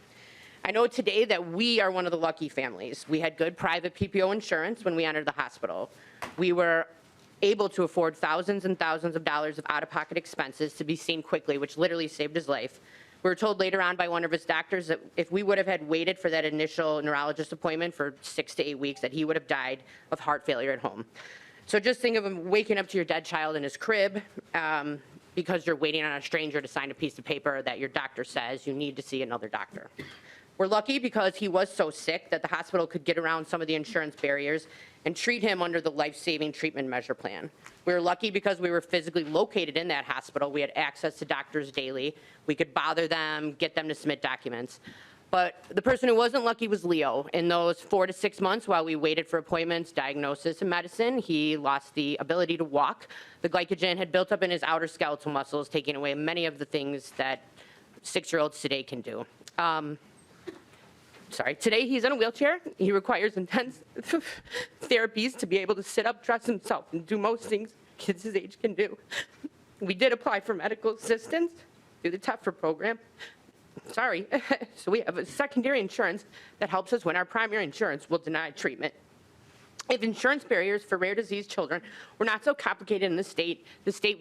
Speaker 17: I know today that we are one of the lucky families. We had good private PPO insurance when we entered the hospital. We were able to afford thousands and thousands of dollars of out-of-pocket expenses to be seen quickly, which literally saved his life. We were told later on by one of his doctors that if we would have had waited for that initial neurologist appointment for 6 to 8 weeks, that he would have died of heart failure at home. So just think of him waking up to your dead child in his crib because you're waiting on a stranger to sign a piece of paper that your doctor says you need to see another doctor. We're lucky because he was so sick that the hospital could get around some of the insurance barriers and treat him under the life-saving treatment measure plan. We were lucky because we were physically located in that hospital. We had access to doctors daily. We could bother them, get them to submit documents. But the person who wasn't lucky was Leo. In those 4 to 6 months while we waited for appointments, diagnosis, and medicine, he lost the ability to walk. The glycogen had built up in his outer skeletal muscles, taking away many of the things that 6-year-olds today can do. Today he's in a wheelchair. He requires intense therapies to be able to sit up, dress himself, and do most things kids his age can do. We did apply for medical assistance through the TEFRA program. So we have a secondary insurance that helps us when our primary insurance will deny treatment. If insurance barriers for rare disease children were not so complicated in the state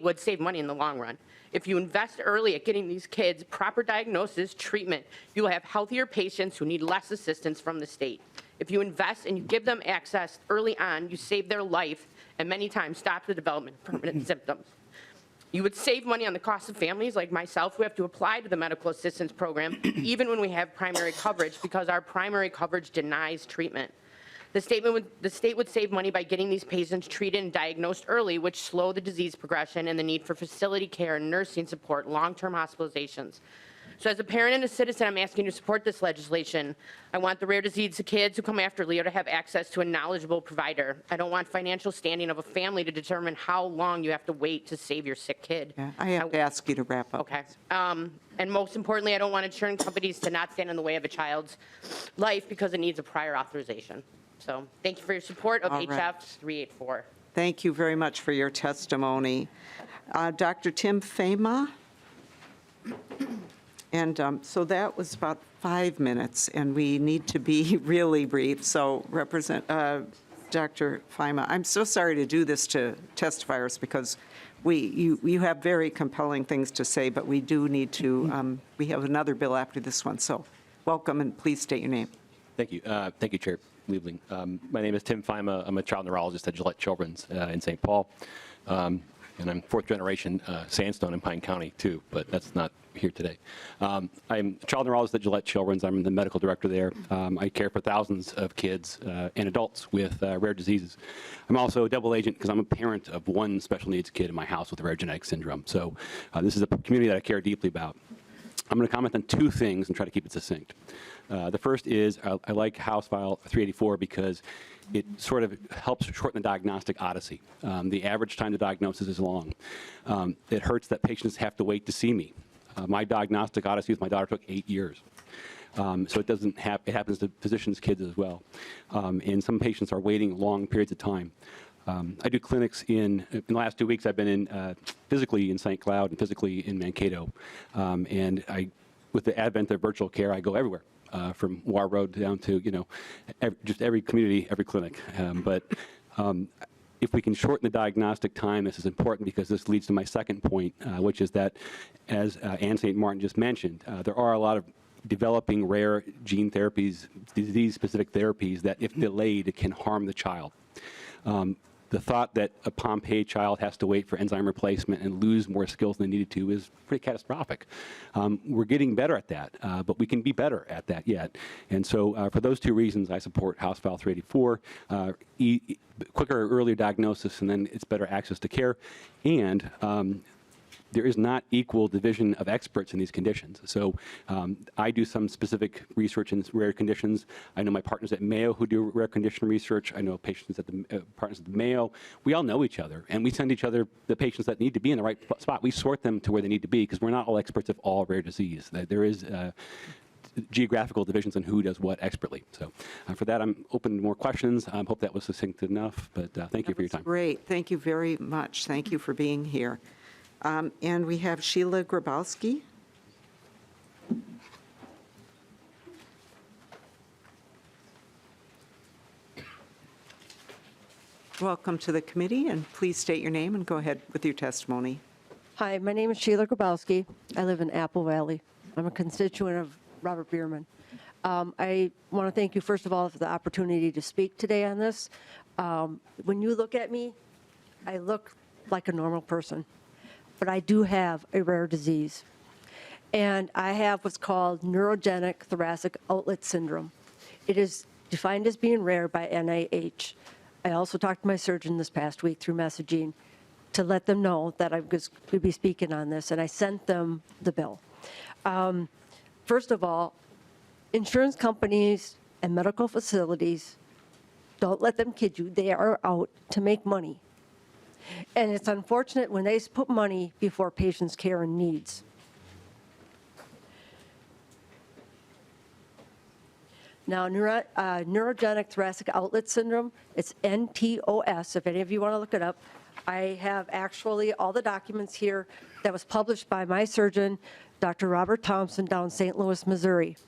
Speaker 17: would save money in the long run. If you invest early at getting these kids proper diagnosis, treatment, you will have healthier patients who need less assistance from the state. If you invest and you give them access early on, you save their life and many times stop the development of permanent symptoms. You would save money on the cost of families like myself who have to apply to the medical assistance program even when we have primary coverage because our primary coverage denies treatment. The state would save money by getting these patients treated and diagnosed early, which slow the disease progression and the need for facility care, nursing support, long-term hospitalizations. So as a parent and a citizen, I'm asking you to support this legislation. I want the rare disease kids who come after Leo to have access to a knowledgeable provider. I don't want financial standing of a family to determine how long you have to wait to save your sick kid.
Speaker 1: Yeah, I have to ask you to wrap up.
Speaker 17: Okay. And most importantly, I don't want insurance companies to not stand in the way of a child's life because it needs a prior authorization. So thank you for your support of
Speaker 1: All right.
Speaker 17: HF 384.
Speaker 1: Thank you very much for your testimony. Dr. Tim Fema? And so that was about 5 minutes, and we need to be really brief. So Dr. Fema, I'm so sorry to do this to testifiers because you have very compelling things to say, but we do need to, we have another bill after this one. So welcome, and please state your name.
Speaker 18: Thank you. Thank you, Chair Liebling. My name is Tim Fima. I'm a child neurologist at Gillette Children's in St. Paul. And I'm 4th generation Sandstone in Pine County, too, but that's not here today. I'm a child neurologist at Gillette Children's. I'm the medical director there. I care for thousands of kids and adults with rare diseases. I'm also a double agent because I'm a parent of one special needs kid in my house with a rare genetic syndrome. So this is a community that I care deeply about. I'm going to comment on 2 things and try to keep it succinct. The first is I like House File 384 because it sort of helps shorten the diagnostic odyssey. The average time to diagnosis is long. It hurts that patients have to wait to see me. My diagnostic odyssey with my daughter took 8 years. So it happens to physicians' kids as well. And some patients are waiting long periods of time. I do clinics in the last 2 weeks. I've been in physically in St. Cloud and physically in Mankato. And with the advent of virtual care, I go everywhere. From War Road down to, just every community, every clinic. If we can shorten the diagnostic time, this is important because this leads to my second point, which is that, as Ann St. Martin just mentioned, there are a lot of developing rare gene therapies, disease-specific therapies that, if delayed, can harm the child. The thought that a Pompe child has to wait for enzyme replacement and lose more skills than they needed to is pretty catastrophic. We're getting better at that, but we can be better at that yet. And so for those 2 reasons, I support House File 384, quicker, earlier diagnosis, and then it's better access to care. And there is not equal division of experts in these conditions. So I do some specific research in rare conditions. I know my partners at Mayo who do rare condition research. I know patients at the partners at the Mayo. We all know each other, and we send each other the patients that need to be in the right spot. We sort them to where they need to be because we're not all experts of all rare disease. There is geographical divisions and who does what expertly. So for that, I'm open to more questions. I hope that was succinct enough, but thank you for your time.
Speaker 1: Great. Thank you very much. Thank you for being here. And we have Sheila Grabowski. Welcome to the committee, and please state your name and go ahead with your testimony.
Speaker 19: Hi, my name is Sheila Grabowski. I live in Apple Valley. I'm a constituent of Robert Bierman. I want to thank you, first of all, for the opportunity to speak today on this. When you look at me, I look like a normal person, but I do have a rare disease. And I have what's called neurogenic thoracic outlet syndrome. It is defined as being rare by NIH. I also talked to my surgeon this past week through messaging to let them know that I'm going to be speaking on this, and I sent them the bill. First of all, insurance companies and medical facilities, don't let them kid you, they are out to make money. And it's unfortunate when they put money before patients' care and needs. Now, neurogenic thoracic outlet syndrome, it's NTOS, if any of you want to look it up. I have actually all the documents here that was published by my surgeon, Dr. Robert Thompson, down in St. Louis, Missouri.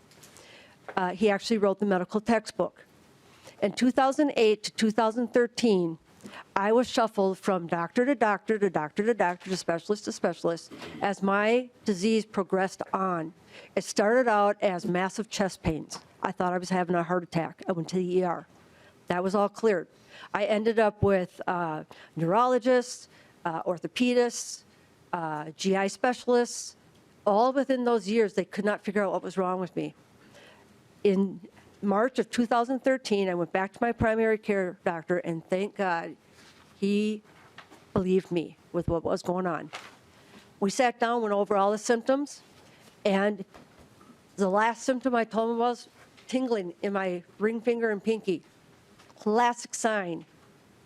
Speaker 19: He actually wrote the medical textbook. In 2008 to 2013, I was shuffled from doctor to doctor to doctor to doctor to specialist as my disease progressed on. It started out as massive chest pains. I thought I was having a heart attack. I went to the ER. That was all cleared. I ended up with neurologists, orthopedists, GI specialists. All within those years, they could not figure out what was wrong with me. In March of 2013, I went back to my primary care doctor, and thank God he believed me with what was going on. We sat down, went over all the symptoms, and the last symptom I told him was tingling in my ring finger and pinky. Classic sign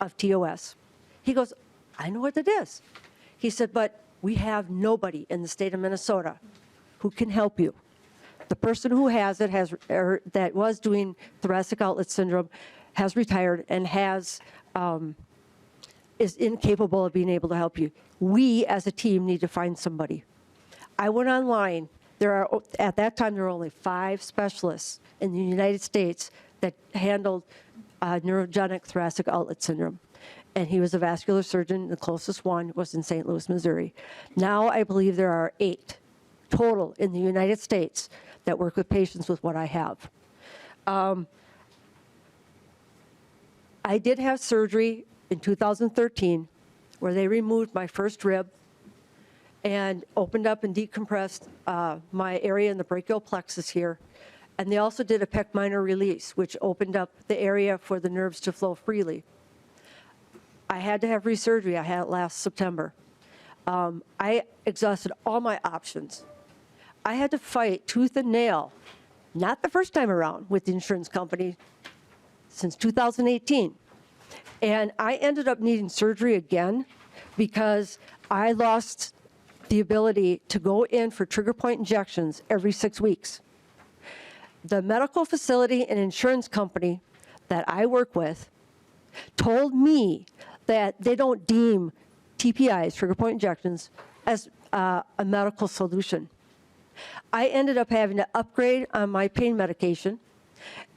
Speaker 19: of TOS. He goes, I know what it is. He said, but we have nobody in the state of Minnesota who can help you. The person who has it that was doing thoracic outlet syndrome has retired and is incapable of being able to help you. We as a team need to find somebody. I went online. At that time, there were only 5 specialists in the United States that handled neurogenic thoracic outlet syndrome. And he was a vascular surgeon. The closest one was in St. Louis, Missouri. Now I believe there are 8 total in the United States that work with patients with what I have. I did have surgery in 2013 where they removed my first rib and opened up and decompressed my area in the brachial plexus here. And they also did a pec minor release, which opened up the area for the nerves to flow freely. I had to have resurgery. I had it last September. I exhausted all my options. I had to fight tooth and nail, not the first time around with the insurance company, since 2018. And I ended up needing surgery again because I lost the ability to go in for trigger point injections every 6 weeks. The medical facility and insurance company that I work with told me that they don't deem TPIs, trigger point injections, as a medical solution. I ended up having to upgrade on my pain medication,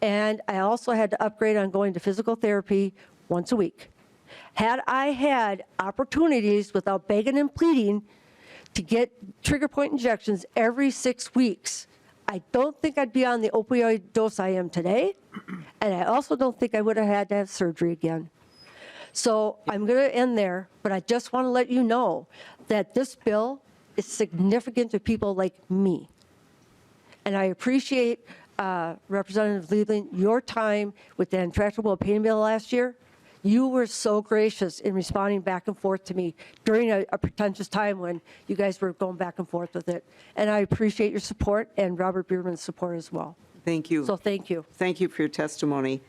Speaker 19: and I also had to upgrade on going to physical therapy once a week. Had I had opportunities without begging and pleading to get trigger point injections every 6 weeks, I don't think I'd be on the opioid dose I am today, and I also don't think I would have had to have surgery again. So I'm going to end there, but I just want to let you know that this bill is significant to people like me. And I appreciate, Representative Liebling, your time with the intractable pain bill last year. You were so gracious in responding back and forth to me during a pretentious time when you guys were going back and forth with it. And I appreciate your support and Robert Bierman's support as well.
Speaker 1: Thank you.
Speaker 19: So thank you.
Speaker 1: Thank you for your testimony.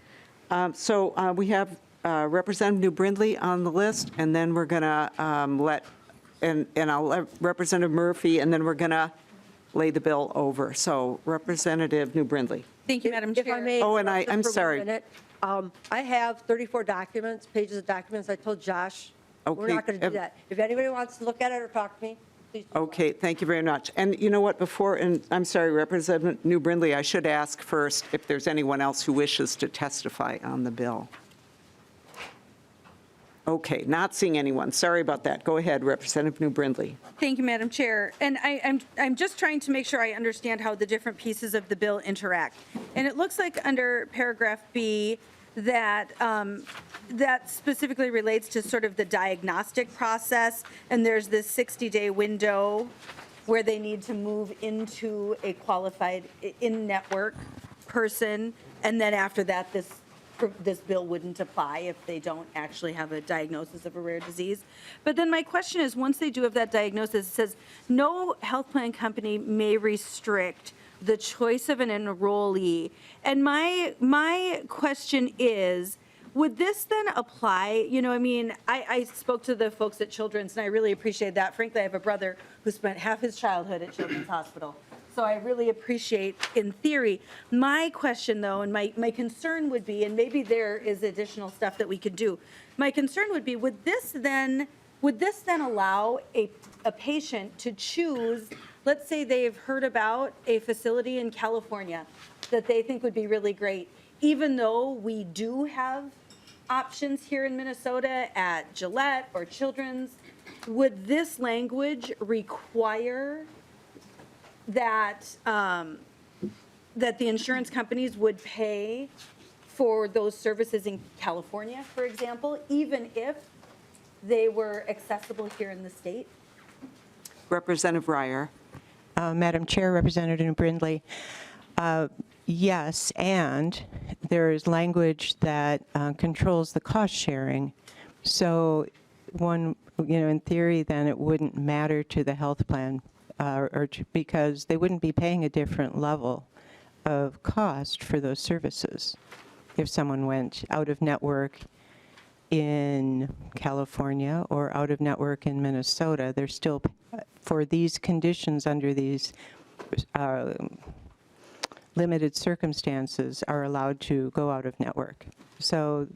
Speaker 1: We have Representative New Brindley on the list, and then we're going to I'll let Representative Murphy, and then we're going to lay the bill over. So Representative New Brindley.
Speaker 16: Thank you, Madam Chair.
Speaker 19: If I may.
Speaker 1: Oh, and
Speaker 19: interrupt
Speaker 1: I'm
Speaker 19: just for 1
Speaker 1: sorry.
Speaker 19: minute. I have 34 documents, pages of documents. I told Josh, we're
Speaker 1: Okay,
Speaker 19: not going to do that. If anybody wants to look at it or talk to me, please.
Speaker 1: Okay, thank you very much. And you know what, and I'm sorry, Representative New Brindley, I should ask first if there's anyone else who wishes to testify on the bill. Okay, not seeing anyone. Sorry about that. Go ahead, Representative New Brindley.
Speaker 16: Thank you, Madam Chair. And I'm just trying to make sure I understand how the different pieces of the bill interact. And it looks like under paragraph B that that specifically relates to sort of the diagnostic process, and there's this 60-day window where they need to move into a qualified in-network person, and then after that, this bill wouldn't apply if they don't actually have a diagnosis of a rare disease. But then my question is, once they do have that diagnosis, it says, no health plan company may restrict the choice of an enrollee. And my question is, would this then apply, I spoke to the folks at Children's, and I really appreciate that. Frankly, I have a brother who spent half his childhood at Children's Hospital. So I really appreciate, in theory. My question, though, and my concern would be, and maybe there is additional stuff that we could do, my concern would be, would this then allow a patient to choose, let's say they've heard about a facility in California that they think would be really great, even though we do have options here in Minnesota at Gillette or Children's, would this language require that that the insurance companies would pay for those services in California, for example, even if they were accessible here in the state?
Speaker 1: Representative Reyer.
Speaker 13: Madam Chair, Representative Brindley, yes, and there is language that controls the cost sharing. So in theory, then it wouldn't matter to the health plan because they wouldn't be paying a different level of cost for those services. If someone went out of network in California or out of network in Minnesota, they're still, for these conditions under these limited circumstances, are allowed to go out of network. So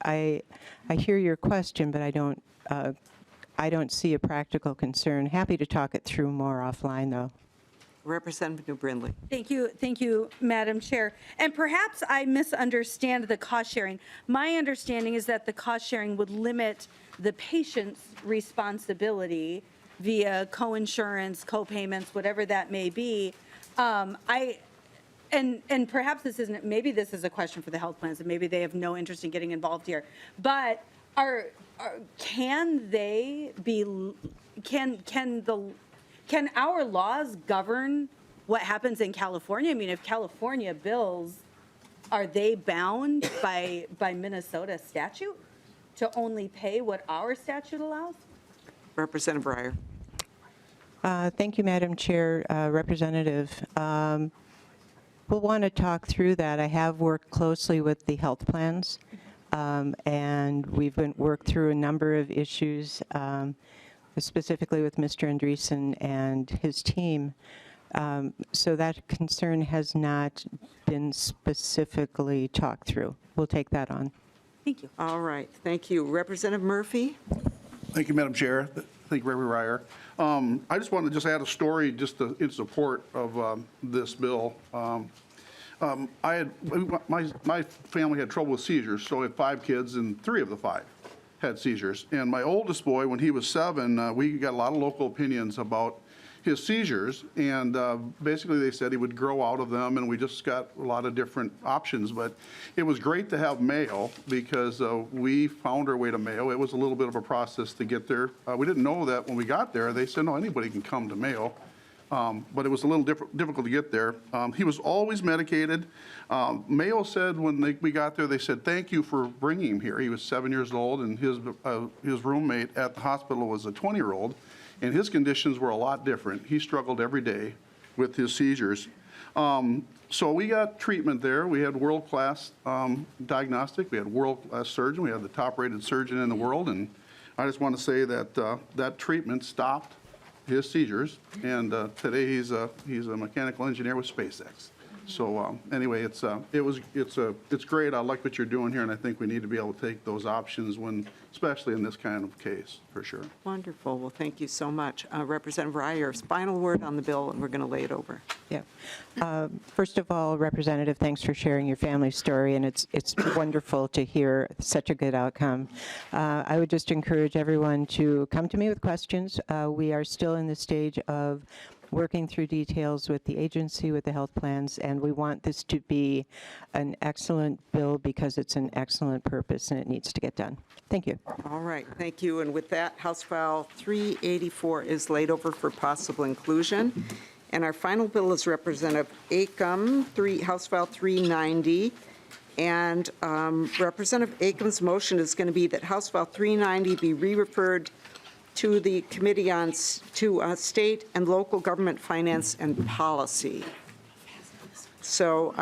Speaker 13: I hear your question, but I don't see a practical concern. Happy to talk it through more offline, though.
Speaker 1: Representative New Brindley.
Speaker 16: Thank you, Madam Chair. And perhaps I misunderstand the cost sharing. My understanding is that the cost sharing would limit the patient's responsibility via coinsurance, co-payments, whatever that may be. And perhaps this isn't, maybe this is a question for the health plans, and maybe they have no interest in getting involved here. But can our laws govern what happens in California? I mean, if California bills, are they bound by Minnesota statute to only pay what our statute allows?
Speaker 1: Representative Reyer.
Speaker 13: Thank you, Madam Chair. Representative, we'll want to talk through that. I have worked closely with the health plans, and we've worked through a number of issues, specifically with Mr. Andreessen and his team. So that concern has not been specifically talked through. We'll take that on.
Speaker 16: Thank you.
Speaker 1: All right, thank you. Representative Murphy?
Speaker 20: Thank you, Madam Chair. Thank you, Reverend Reyer. I just wanted to add a story in support of this bill. My family had trouble with seizures, so I had 5 kids, and 3 of the 5 had seizures. And my oldest boy, when he was 7, we got a lot of local opinions about his seizures, and basically they said he would grow out of them, and we just got a lot of different options. But it was great to have Mayo, because we found our way to Mayo. It was a little bit of a process to get there. We didn't know that when we got there. They said, no, anybody can come to Mayo. But it was a little difficult to get there. He was always medicated. Mayo said when we got there, they said, thank you for bringing him here. He was 7 years old, and his roommate at the hospital was a 20-year-old. And his conditions were a lot different. He struggled every day with his seizures. So we got treatment there. We had world-class diagnostic. We had world-class surgeon. We had the top-rated surgeon in the world. And I just want to say that that treatment stopped his seizures, and today he's a mechanical engineer with SpaceX. So anyway, it's great. I like what you're doing here, and I think we need to be able to take those options especially in this kind of case, for sure.
Speaker 1: Wonderful. Well, thank you so much. Representative Reyer, final word on the bill, and we're going to lay it over.
Speaker 13: Yeah. First of all, Representative, thanks for sharing your family story, and it's wonderful to hear such a good outcome. I would just encourage everyone to come to me with questions. We are still in the stage of working through details with the agency, with the health plans, and we want this to be an excellent bill because it's an excellent purpose and it needs to get done. Thank you.
Speaker 1: All right, thank you. And with that, House File 384 is laid over for possible inclusion. And our final bill is Representative Acomb, House File 390. And Representative Acomb's motion is going to be that House File 390 be re-referred to the Committee on State and Local Government Finance and Policy. So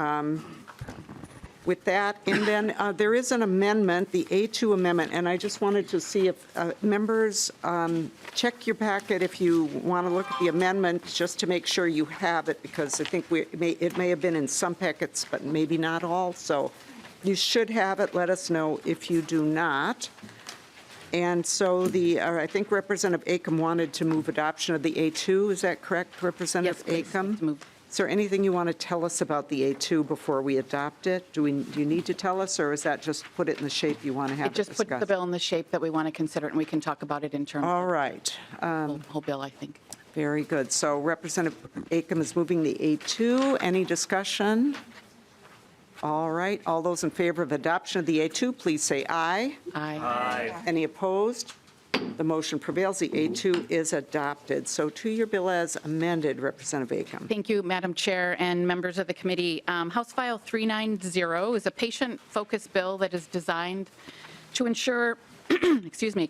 Speaker 1: with that, and then there is an amendment, the A2 amendment, and I just wanted to see if members check your packet if you want to look at the amendment just to make sure you have it, because I think it may have been in some packets, but maybe not all. So you should have it. Let us know if you do not. And so I think Representative Acomb wanted to move adoption of the A2. Is that correct, Representative Acomb? Is there anything you want to tell us about the A2 before we adopt it? Do you need to tell us, or is that just put it in the shape you want to have it
Speaker 21: just put the bill in the shape that we want to consider it, and we can talk about it in terms
Speaker 1: All
Speaker 21: of
Speaker 1: right.
Speaker 21: the whole bill, I think.
Speaker 1: Very good. So Representative Acomb is moving the A2. Any discussion? All right. All those in favor of adoption of the A2, please say aye.
Speaker 21: Aye.
Speaker 1: Aye. Any opposed? The motion prevails. The A2 is adopted. So to your bill as amended, Representative Acomb.
Speaker 21: Thank you, Madam Chair and members of the committee. House File 390 is a patient-focused bill that is designed to ensure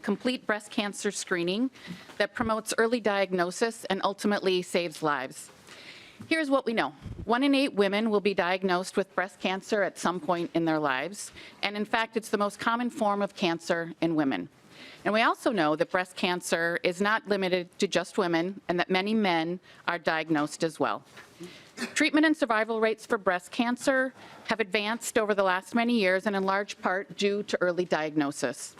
Speaker 21: complete breast cancer screening that promotes early diagnosis and ultimately saves lives. Here's what we know. 1 in 8 women will be diagnosed with breast cancer at some point in their lives, and in fact, it's the most common form of cancer in women. And we also know that breast cancer is not limited to just women, and that many men are diagnosed as well. Treatment and survival rates for breast cancer have advanced over the last many years, and in large part due to early diagnosis.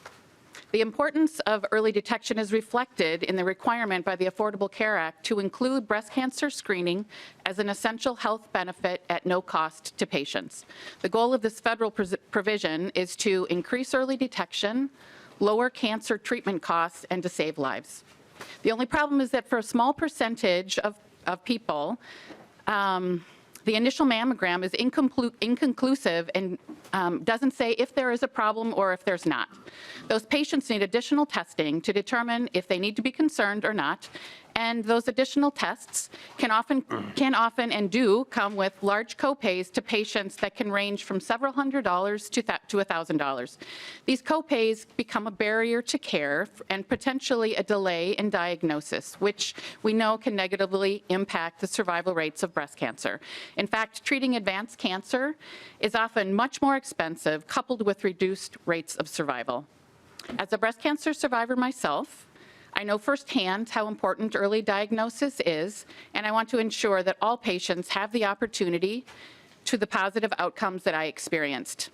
Speaker 21: The importance of early detection is reflected in the requirement by the Affordable Care Act to include breast cancer screening as an essential health benefit at no cost to patients. The goal of this federal provision is to increase early detection, lower cancer treatment costs, and to save lives. The only problem is that for a small percentage of people, the initial mammogram is inconclusive and doesn't say if there is a problem or if there's not. Those patients need additional testing to determine if they need to be concerned or not, and those additional tests can often and do come with large copays to patients that can range from several $100s to $1,000. These copays become a barrier to care and potentially a delay in diagnosis, which we know can negatively impact the survival rates of breast cancer. In fact, treating advanced cancer is often much more expensive, coupled with reduced rates of survival. As a breast cancer survivor myself, I know firsthand how important early diagnosis is, and I want to ensure that all patients have the opportunity to the positive outcomes that I experienced.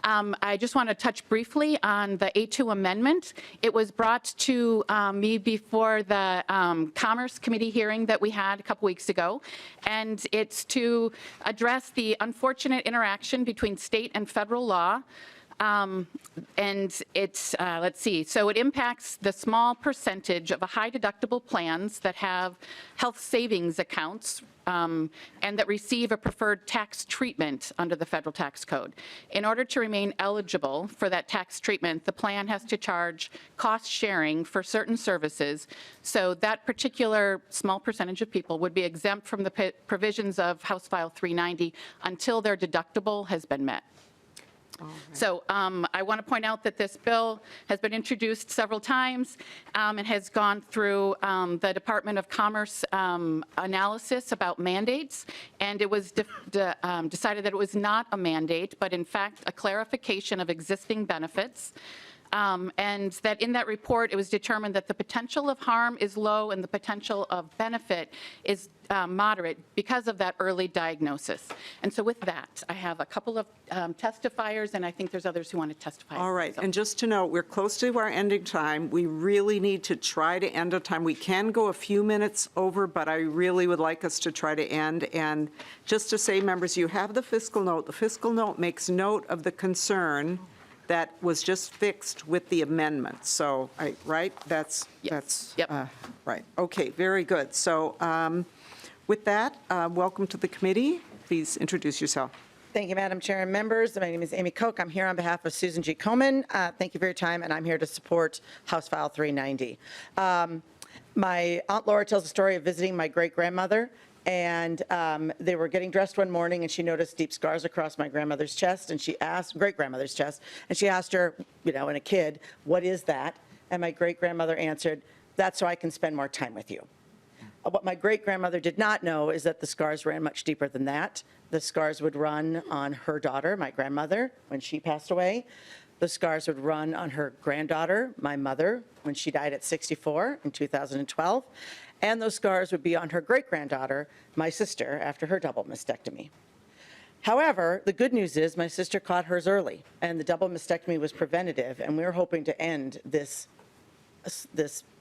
Speaker 21: I just want to touch briefly on the A2 amendment. It was brought to me before the Commerce Committee hearing that we had a couple weeks ago, and it's to address the unfortunate interaction between state and federal law. And it's, let's see, so it impacts the small percentage of high deductible plans that have health savings accounts and that receive a preferred tax treatment under the federal tax code. In order to remain eligible for that tax treatment, the plan has to charge cost sharing for certain services, so that particular small percentage of people would be exempt from the provisions of House File 390 until their deductible has been met. So I want to point out that this bill has been introduced several times and has gone through the Department of Commerce analysis about mandates, and it was decided that it was not a mandate, but in fact a clarification of existing benefits. and that in that report, it was determined that the potential of harm is low and the potential of benefit is moderate because of that early diagnosis. And so with that, I have a couple of testifiers, and I think there's others who want to testify.
Speaker 1: All right,
Speaker 21: So-
Speaker 1: and just to note, we're close to our ending time. We really need to try to end on time. We can go a few minutes over, but I really would like us to try to end. And just to say, members, you have the fiscal note. The fiscal note makes note of the concern that was just fixed with the amendment. So, right? That's right. Okay, very good. So with that, welcome to the committee. Please introduce yourself.
Speaker 2: Thank you, Madam Chair and members. My name is Amy Koch. I'm here on behalf of Susan G. Komen. Thank you for your time, and I'm here to support House File 390. My Aunt Laura tells the story of visiting my great-grandmother, and they were getting dressed one morning, and she noticed deep scars across my grandmother's chest, and she asked, great-grandmother's chest, and she asked her, and a kid, what is that? And my great-grandmother answered, that's so I can spend more time with you. What my great-grandmother did not know is that the scars ran much deeper than that. The scars would run on her daughter, my grandmother, when she passed away. The scars would run on her granddaughter, my mother, when she died at 64 in 2012. And those scars would be on her great-granddaughter, my sister, after her double mastectomy. However, the good news is my sister caught hers early, and the double mastectomy was preventative, and we were hoping to end this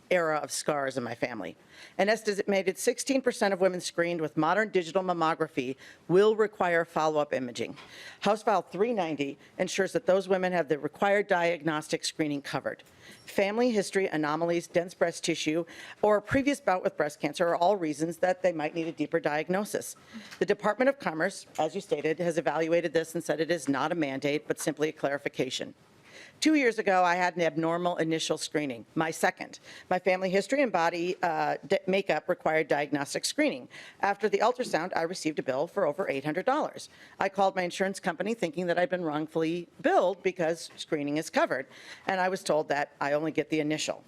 Speaker 2: era of scars in my family. An estimated 16% of women screened with modern digital mammography will require follow-up imaging. House File 390 ensures that those women have the required diagnostic screening covered. Family history, anomalies, dense breast tissue, or a previous bout with breast cancer are all reasons that they might need a deeper diagnosis. The Department of Commerce, as you stated, has evaluated this and said it is not a mandate, but simply a clarification. 2 years ago, I had an abnormal initial screening, my second. My family history and body makeup required diagnostic screening. After the ultrasound, I received a bill for over $800. I called my insurance company thinking that I'd been wrongfully billed because screening is covered, and I was told that I only get the initial.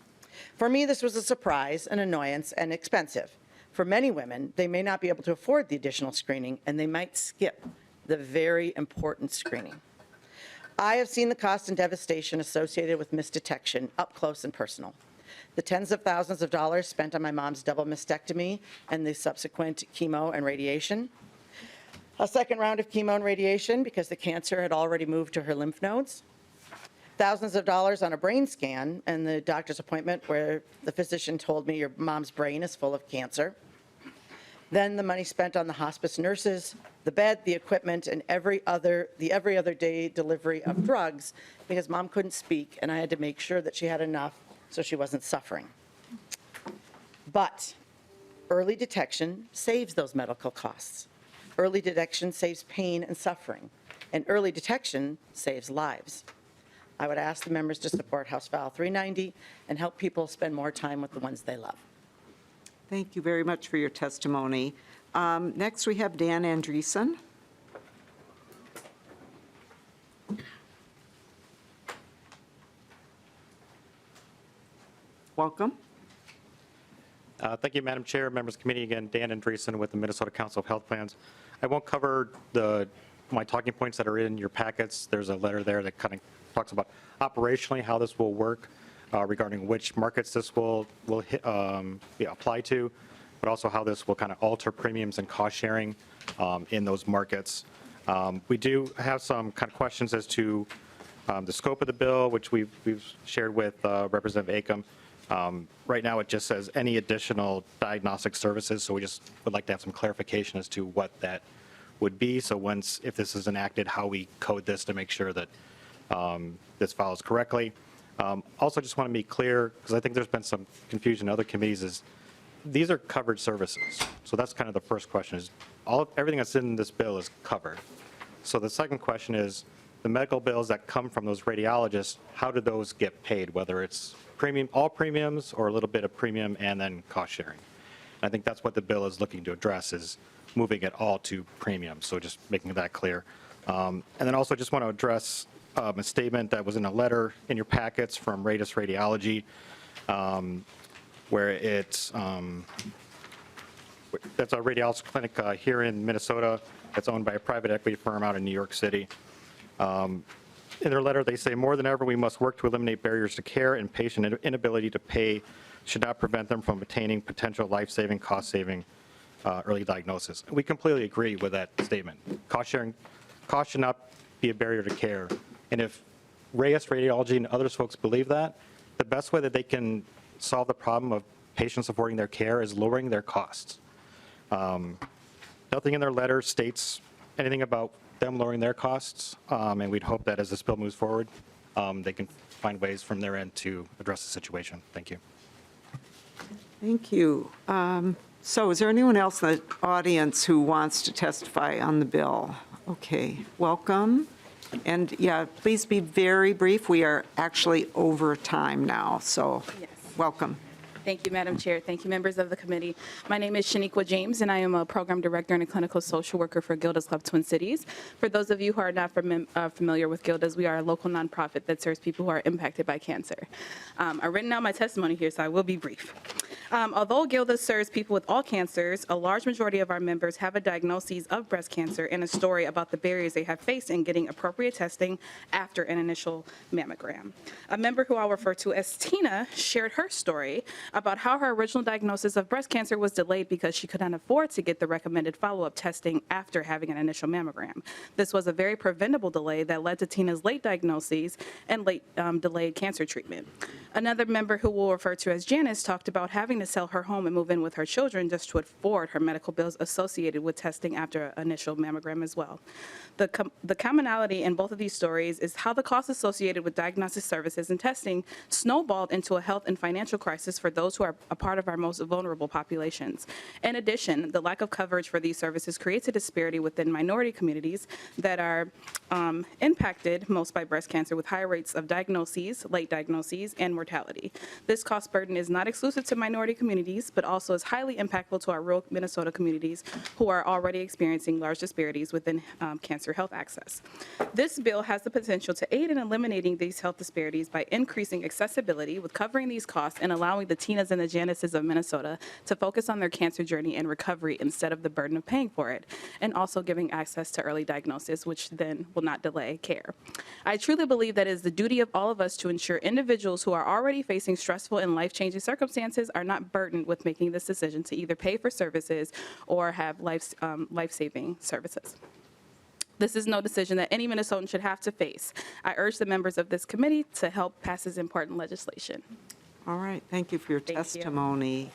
Speaker 2: For me, this was a surprise, an annoyance, and expensive. For many women, they may not be able to afford the additional screening, and they might skip the very important screening. I have seen the cost and devastation associated with misdetection up close and personal. The tens of thousands of dollars spent on my mom's double mastectomy and the subsequent chemo and radiation. A second round of chemo and radiation because the cancer had already moved to her lymph nodes. Thousands of dollars on a brain scan and the doctor's appointment where the physician told me your mom's brain is full of cancer. Then the money spent on the hospice nurses, the bed, the equipment, and every other day delivery of drugs because mom couldn't speak and I had to make sure that she had enough so she wasn't suffering. But early detection saves those medical costs. Early detection saves pain and suffering, and early detection saves lives. I would ask the members to support House File 390 and help people spend more time with the ones they love.
Speaker 1: Thank you very much for your testimony. Next, we have Dan Andreessen. Welcome.
Speaker 22: Thank you, Madam Chair, members of the committee. Again, Dan Andreessen with the Minnesota Council of Health Plans. I won't cover my talking points that are in your packets. There's a letter there that kind of talks about operationally how this will work. Regarding which markets this will apply to, but also how this will kind of alter premiums and cost sharing in those markets. We do have some kind of questions as to the scope of the bill, which we've shared with Representative Acomb. Right now, it just says any additional diagnostic services, so we just would like to have some clarification as to what that would be. So if this is enacted, how we code this to make sure that this follows correctly. Also, just want to be clear, because I think there's been some confusion in other committees, is these are covered services. So that's kind of the first question, is everything that's in this bill is covered. So the second question is, the medical bills that come from those radiologists, how do those get paid, whether it's all premiums or a little bit of premium and then cost sharing? And I think that's what the bill is looking to address, is moving it all to premium. So just making that clear. And then also just want to address a statement that was in a letter in your packets from Ratus Radiology, where that's a radiology clinic here in Minnesota that's owned by a private equity firm out in New York City. In their letter, they say, more than ever, we must work to eliminate barriers to care, and patient inability to pay should not prevent them from obtaining potential life-saving, cost-saving early diagnosis. We completely agree with that statement. Cost should not be a barrier to care. And if Reyes Radiology and others folks believe that, the best way that they can solve the problem of patients affording their care is lowering their costs. Nothing in their letter states anything about them lowering their costs, and we'd hope that as this bill moves forward, they can find ways from their end to address the situation. Thank you.
Speaker 1: Thank you. So is there anyone else in the audience who wants to testify on the bill? Okay, welcome. And yeah, please be very brief. We are actually over time now, so welcome.
Speaker 5: Thank you, Madam Chair. Thank you, members of the committee. My name is Shaniqua James, and I am a program director and a clinical social worker for Gilda's Club Twin Cities. For those of you who are not familiar with Gilda's, we are a local nonprofit that serves people who are impacted by cancer. I've written out my testimony here, so I will be brief. Although Gilda's serves people with all cancers, a large majority of our members have a diagnosis of breast cancer and a story about the barriers they have faced in getting appropriate testing after an initial mammogram. A member who I'll refer to as Tina shared her story about how her original diagnosis of breast cancer was delayed because she could not afford to get the recommended follow-up testing after having an initial mammogram. This was a very preventable delay that led to Tina's late diagnoses and late delayed cancer treatment. Another member who we'll refer to as Janice talked about having to sell her home and move in with her children just to afford her medical bills associated with testing after an initial mammogram as well. The commonality in both of these stories is how the costs associated with diagnostic services and testing snowballed into a health and financial crisis for those who are a part of our most vulnerable populations. In addition, the lack of coverage for these services creates a disparity within minority communities that are impacted most by breast cancer with high rates of diagnoses, late diagnoses, and mortality. This cost burden is not exclusive to minority communities, but also is highly impactful to our rural Minnesota communities who are already experiencing large disparities within cancer health access. This bill has the potential to aid in eliminating these health disparities by increasing accessibility with covering these costs and allowing the Tinas and the Janices of Minnesota to focus on their cancer journey and recovery instead of the burden of paying for it, and also giving access to early diagnosis, which then will not delay care. I truly believe that it is the duty of all of us to ensure individuals who are already facing stressful and life-changing circumstances are not burdened with making this decision to either pay for services or have life-saving services. This is no decision that any Minnesotan should have to face. I urge the members of this committee to help pass this important legislation.
Speaker 1: All right, thank you for your testimony.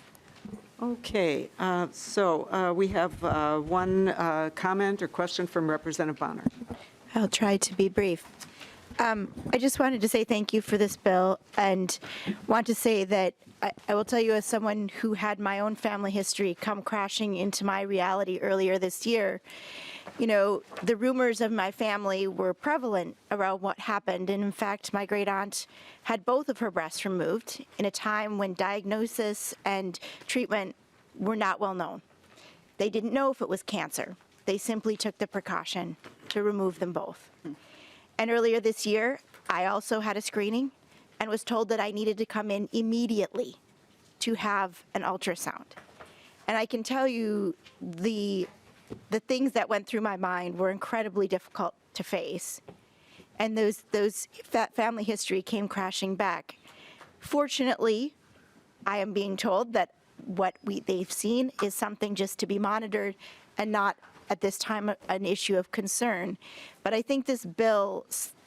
Speaker 1: Okay, so we have one comment or question from Representative Bonner.
Speaker 6: I'll try to be brief. I just wanted to say thank you for this bill, and want to say that I will tell you, as someone who had my own family history come crashing into my reality earlier this year, you know, the rumors of my family were prevalent around what happened. And in fact, my great aunt had both of her breasts removed in a time when diagnosis and treatment were not well known. They didn't know if it was cancer. They simply took the precaution to remove them both. And earlier this year, I also had a screening and was told that I needed to come in immediately to have an ultrasound. And I can tell you the things that went through my mind were incredibly difficult to face. And that family history came crashing back. Fortunately, I am being told that what they've seen is something just to be monitored and not at this time an issue of concern. But I think this bill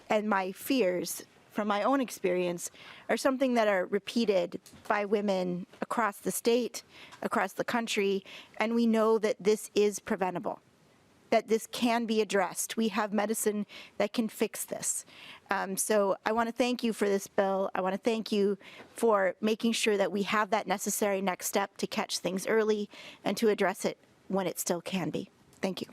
Speaker 6: and my fears from my own experience are something that are repeated by women across the state, across the country, and we know that this is preventable, that this can be addressed. We have medicine that can fix this. So I want to thank you for this bill. I want to thank you for making sure that we have that necessary next step to catch things early and to address it when it still can be. Thank you.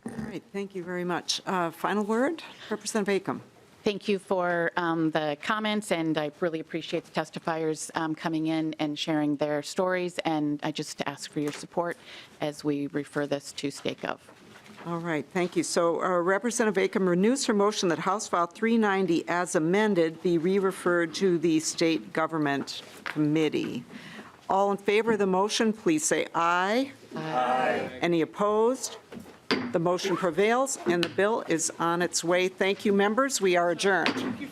Speaker 1: All right, thank you very much. Final word, Representative Acomb.
Speaker 21: Thank you for the comments, and I really appreciate the testifiers coming in and sharing their stories, and I just ask for your support as we refer this to State Gov.
Speaker 1: All right, thank you. So Representative Acomb renews her motion that House File 390 as amended be re-referred to the State Government Committee. All in favor of the motion, please say aye. Aye. Any opposed? The motion prevails, and the bill is on its way. Thank you, members. We are adjourned.